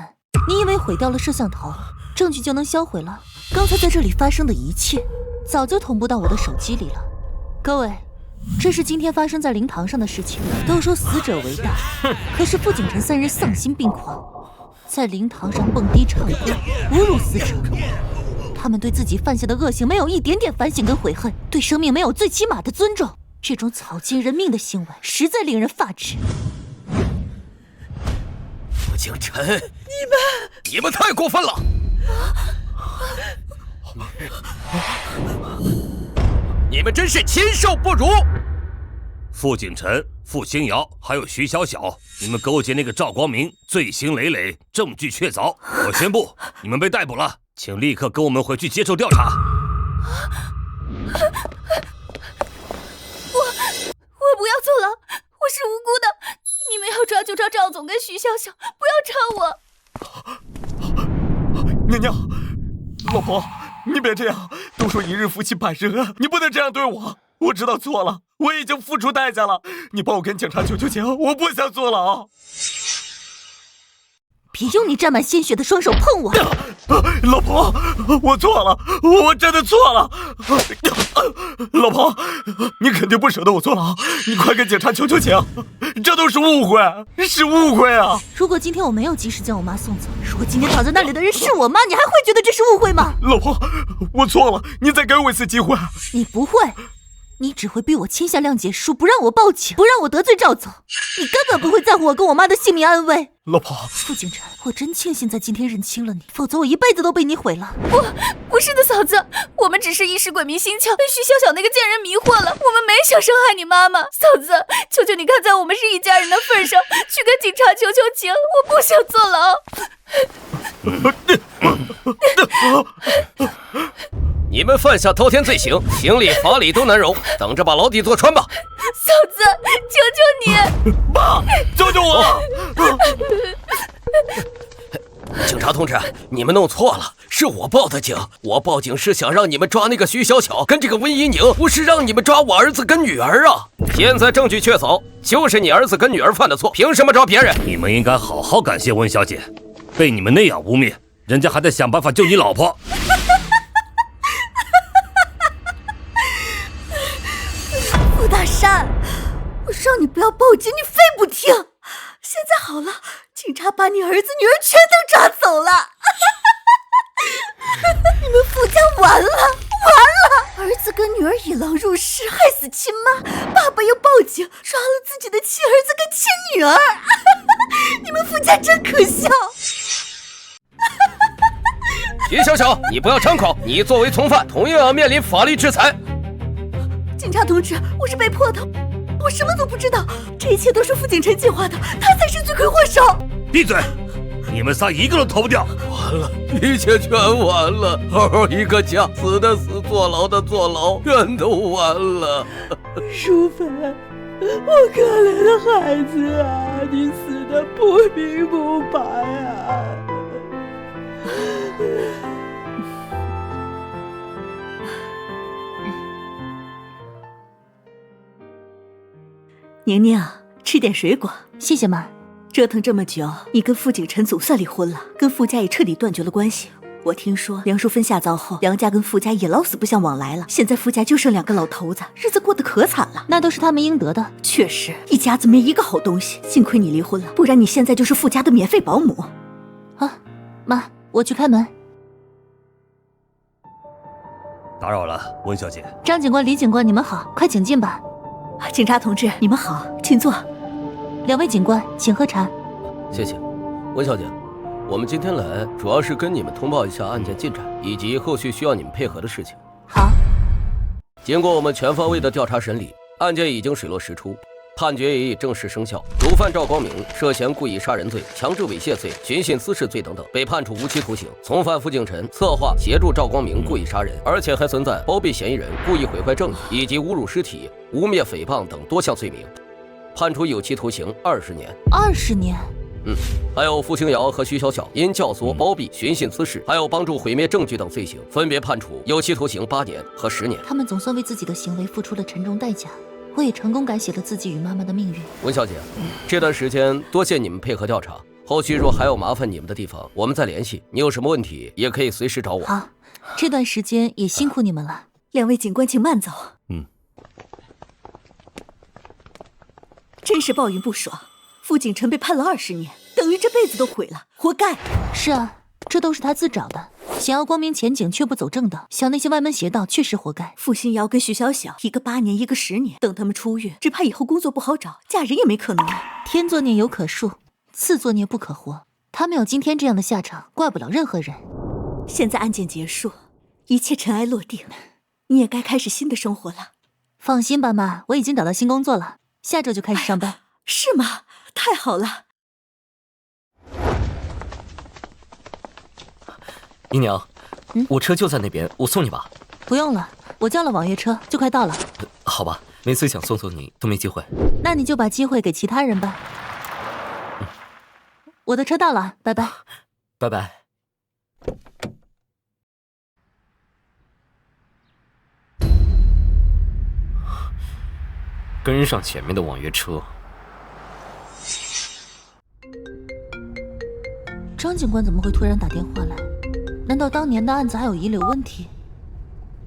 J: 你以为毁掉了摄像头，证据就能销毁了？刚才在这里发生的一切，早就同步到我的手机里了。各位，这是今天发生在灵堂上的事情。都说死者为大，可是傅景琛三人丧心病狂，在灵堂上蹦迪唱歌，侮辱死者。他们对自己犯下的恶行没有一点点反省跟悔恨，对生命没有最起码的尊重。这种草菅人命的行为，实在令人发指。
H: 傅景琛，你们太过分了！你们真是禽兽不如！
E: 傅景琛、傅星瑶还有徐小小，你们勾结那个赵光明，罪行累累，证据确凿。我宣布，你们被逮捕了，请立刻跟我们回去接受调查。
B: 我不要坐牢，我是无辜的。你们要抓就抓赵总跟徐笑笑，不要抓我。
F: 娘娘，老婆，你别这样。都说一日夫妻百日恩，你不能这样对我。我知道错了，我已经付出代价了。你帮我跟警察求求情，我不想坐牢。
J: 别用你沾满鲜血的双手碰我！
F: 老婆，我错了，我真的错了。老婆，你肯定不舍得我坐牢，你快跟警察求求情，这都是误会，是误会啊！
J: 如果今天我没有及时将我妈送走，如果今天躺在那里的人是我妈，你还会觉得这是误会吗？
F: 老婆，我错了，你再给我一次机会。
J: 你不会。你只会逼我签下谅解书，不让我报警，不让我得罪赵总。你根本不会在乎我跟我妈的性命安危。
F: 老婆，
J: 傅景琛，我真庆幸在今天认清了你，否则我一辈子都被你毁了。
B: 不是的，嫂子，我们只是一时鬼迷心窍，被徐小小那个贱人迷惑了，我们没想伤害你妈妈。嫂子，求求你看在我们是一家人的份上，去跟警察求求情，我不想坐
H: 牢。你们犯下滔天罪行，情理法理都难容，等着把牢底坐穿吧！
B: 嫂子，求求你！
F: 爸，救救我！
H: 警察同志，你们弄错了，是我报的警，我报警是想让你们抓那个徐小巧跟这个温一宁，不是让你们抓我儿子跟女儿啊！现在证据确凿，就是你儿子跟女儿犯的错，凭什么抓别人？
E: 你们应该好好感谢温小姐，被你们那样污蔑，人家还在想办法救你老婆。
A: 傅大山，我让你不要报警，你非不听。现在好了，警察把你儿子女儿全都抓走了。你们傅家完了，完了！儿子跟女儿引狼入室，害死亲妈，爸爸又报警抓了自己的亲儿子跟亲女儿。你们傅家真可笑。
H: 徐小巧，你不要张口，你作为从犯，同样要面临法律制裁。
A: 警察同志，我是被迫的，我什么都不知道，这一切都是傅景辰计划的，他才是罪魁祸首。
E: 闭嘴！你们仨一个都逃不掉。
H: 完了，一切全完了，好好一个家，死的死，坐牢的坐牢，全都完了。
I: 淑芬，我可怜的孩子啊，你死的不明不白啊！
A: 宁宁，吃点水果。
J: 谢谢妈。
A: 折腾这么久，你跟傅景辰总算离婚了，跟傅家也彻底断绝了关系。我听说梁淑芬下葬后，梁家跟傅家也老死不相往来了。现在傅家就剩2个老头子，日子过得可惨了。
J: 那都是他们应得的。
A: 确实，一家子没一个好东西。幸亏你离婚了，不然你现在就是傅家的免费保姆。
J: 啊，妈，我去开门。
E: 打扰了，温小姐。
J: 张警官、李警官，你们好，快请进吧。
A: 警察同志，你们好，请坐。
J: 2位警官，请喝茶。
H: 谢谢，温小姐，我们今天来主要是跟你们通报一下案件进展，以及后续需要你们配合的事情。
J: 好。
H: 经过我们全方位的调查审理，案件已经水落石出，判决也已正式生效。主犯赵光明涉嫌故意杀人罪、强制猥亵罪、寻衅滋事罪等等，被判处无期徒刑。从犯傅景辰策划协助赵光明故意杀人，而且还存在包庇嫌疑人、故意毁坏证据以及侮辱尸体、污蔑诽谤等多项罪名，判处有期徒刑20年。
J: 20年？
H: 还有傅清瑶和徐小巧因教唆、包庇、寻衅滋事，还有帮助毁灭证据等罪行，分别判处有期徒刑8年和10年。
J: 他们总算为自己的行为付出了沉重代价，我也成功改写了自己与妈妈的命运。
H: 温小姐，这段时间多谢你们配合调查，后续若还有麻烦你们的地方，我们再联系。你有什么问题也可以随时找我。
J: 好，这段时间也辛苦你们了。
A: 2位警官请慢走。真是抱怨不爽，傅景辰被判了20年，等于这辈子都毁了，活该。
J: 是啊，这都是他自找的，想要光明前景却不走正道，想那些歪门邪道，确实活该。
A: 傅新瑶跟徐小小，一个8年，一个10年，等他们出狱，只怕以后工作不好找，嫁人也没可能了。
J: 天作孽犹可恕，自作孽不可活。他们有今天这样的下场，怪不了任何人。
A: 现在案件结束，一切尘埃落定，你也该开始新的生活了。
J: 放心吧，妈，我已经找到新工作了，下周就开始上班。
A: 是吗？太好了。
C: 姨娘，我车就在那边，我送你吧。
J: 不用了，我叫了网约车，就快到了。
C: 好吧，每次想送你都没机会。
J: 那你就把机会给其他人吧。我的车到了，拜拜。
C: 拜拜。跟上前面的网约车。
J: 张警官怎么会突然打电话来？难道当年的案子还有遗留问题？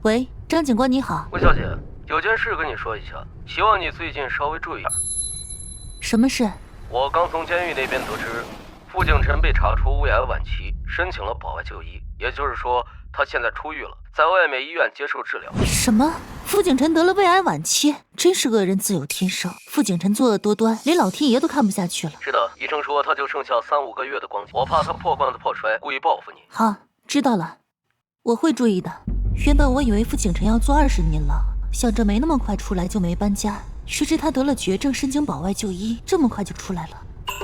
J: 喂，张警官你好。
H: 温小姐，有件事跟你说一下，希望你最近稍微注意点。
J: 什么事？
H: 我刚从监狱那边得知，傅景辰被查出胃癌晚期，申请了保外就医，也就是说他现在出狱了，在外面医院接受治疗。
J: 什么？傅景辰得了胃癌晚期？真是恶人自有天生。傅景辰作恶多端，连老天爷都看不下去了。
H: 是的，医生说他就剩下3-5个月的光景，我怕他破罐子破摔，故意报复你。
J: 好，知道了，我会注意的。原本我以为傅景辰要坐20年牢，想着没那么快出来就没搬家，谁知他得了绝症，申请保外就医，这么快就出来了。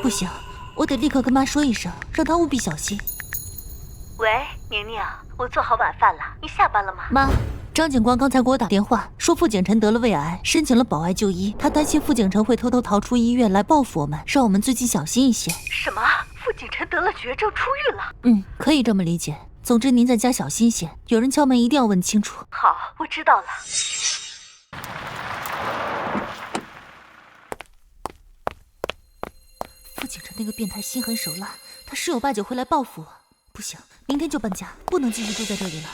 J: 不行，我得立刻跟妈说一声，让她务必小心。
G: 喂，宁宁，我做好晚饭了，你下班了吗？
J: 妈，张警官刚才给我打电话，说傅景辰得了胃癌，申请了保外就医，他担心傅景辰会偷偷逃出医院来报复我们，让我们最近小心一些。
G: 什么？傅景辰得了绝症出狱了？
J: 可以这么理解。总之您在家小心些，有人敲门一定要问清楚。
G: 好，我知道了。
J: 傅景晨那个变态心狠手辣，他十有八九会来报复我。不行，明天就搬家，不能继续住在这里了。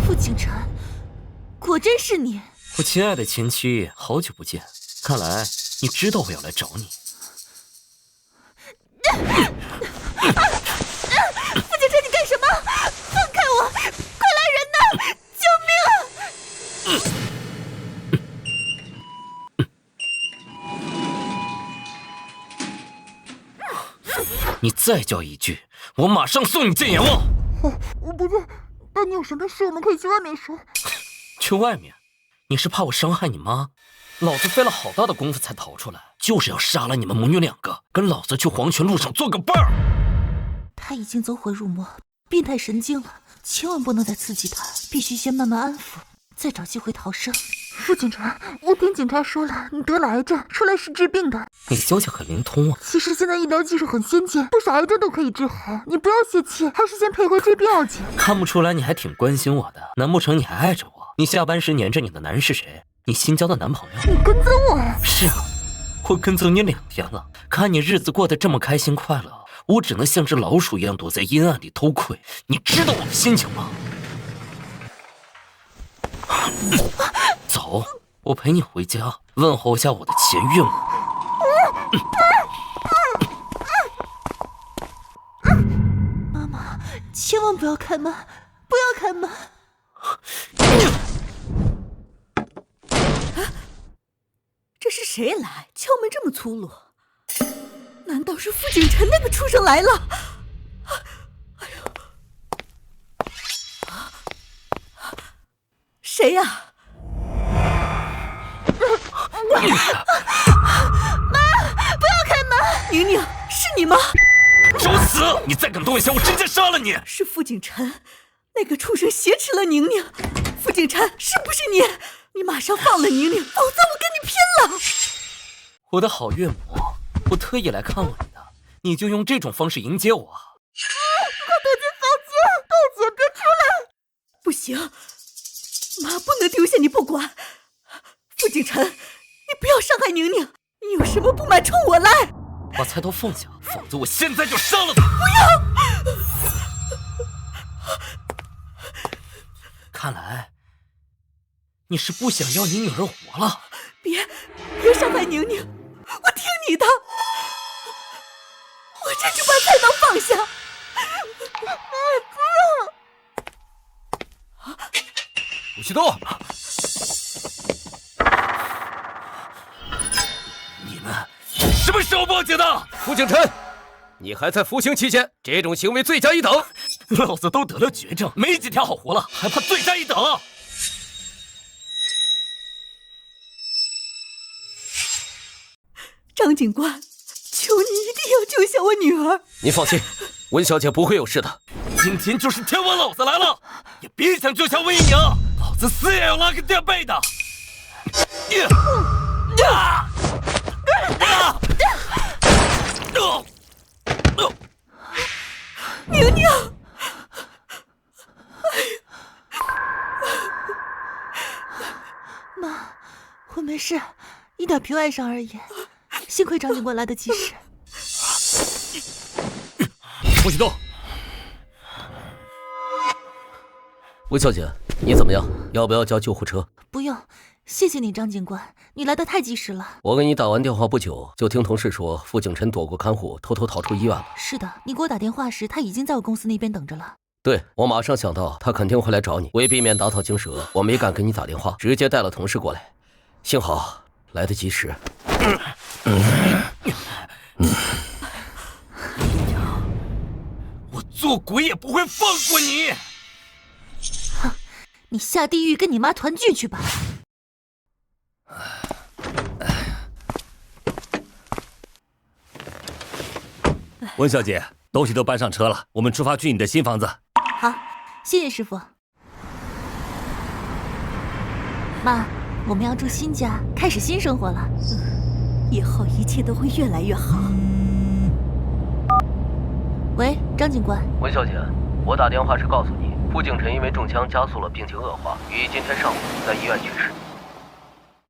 J: 傅景晨，果真是你！
C: 我亲爱的前妻，好久不见，看来你知道我要来找你。
J: 傅景晨，你干什么？放开我！快来人呐！救命啊！
C: 你再叫一句，我马上送你见阎王！
J: 我不对，但你有什么事我们可以去外面说。
C: 去外面？你是怕我伤害你妈？老子费了好大的功夫才逃出来，就是要杀了你们母女两个，跟老子去黄泉路上做个伴儿。
J: 他已经走火入魔，变态神经了，千万不能再刺激他，必须先慢慢安抚，再找机会逃生。傅警察，我听警察说了，你得了癌症，出来是治病的。
C: 你消息很灵通啊。
J: 其实现在医疗技术很先进，不少癌症都可以治好。你不要泄气，还是先配合治病要紧。
C: 看不出来你还挺关心我的，难不成你还爱着我？你下班时黏着你的男人是谁？你新交的男朋友？
J: 你跟踪我？
C: 是啊，我跟踪你2天了，看你日子过得这么开心快乐，我只能像只老鼠一样躲在阴暗里偷窥。你知道我的心情吗？走，我陪你回家，问候一下我的前岳母。
J: 妈妈，千万不要开门，不要开门！
I: 这是谁来？敲门这么粗鲁？难道是傅景晨那个畜生来了？哎呦！谁呀？
J: 妈，不要开门！
I: 宁宁，是你吗？
C: 找死！你再敢动一下，我直接杀了你！
I: 是傅景晨，那个畜生挟持了宁宁。傅景晨，是不是你？你马上放了宁宁，否则我跟你拼了！
C: 我的好岳母，我特意来看望你的，你就用这种方式迎接我？
J: 快躲进房间！大姐，别出来！
I: 不行，妈不能丢下你不管。傅景晨，你不要伤害宁宁，你有什么不满冲我来！
C: 把菜刀放下，否则我现在就杀了他！
I: 不要！
C: 看来你是不想要你女儿活了。
I: 别伤害宁宁，我听你的。我这就把菜刀放下。
H: 武西多，
C: 你们什么时候报警的？
H: 傅景晨，你还在服刑期间，这种行为罪加一等。
C: 老子都得了绝症，没几天好活了，还怕罪加一等？
I: 张警官，求你一定要救下我女儿。
H: 您放心，温小姐不会有事的。
C: 今天就是天王老子来了，也别想救下魏宁，老子死也要拉个垫背的。
I: 宁宁，
J: 妈，我没事，一点皮外伤而已。幸亏张警官来得及时。
H: 不许动！温小姐，你怎么样？要不要叫救护车？
J: 不用，谢谢你，张警官，你来得太及时了。
H: 我给你打完电话不久，就听同事说傅景晨躲过看护，偷偷逃出医院了。
J: 是的，你给我打电话时，他已经在我公司那边等着了。
H: 对，我马上想到他肯定会来找你，为避免打草惊蛇，我没敢给你打电话，直接带了同事过来。幸好来得及时。
C: 我做鬼也不会放过你！
J: 哼，你下地狱跟你妈团聚去吧。
E: 温小姐，东西都搬上车了，我们出发去你的新房子。
J: 好，谢谢师傅。妈，我们要住新家，开始新生活了。
D: 以后一切都会越来越好。
J: 喂，张警官。
K: 文小姐，我打电话是告诉你，傅敬晨因为中枪加速了病情恶化，于今天上午在医院去世。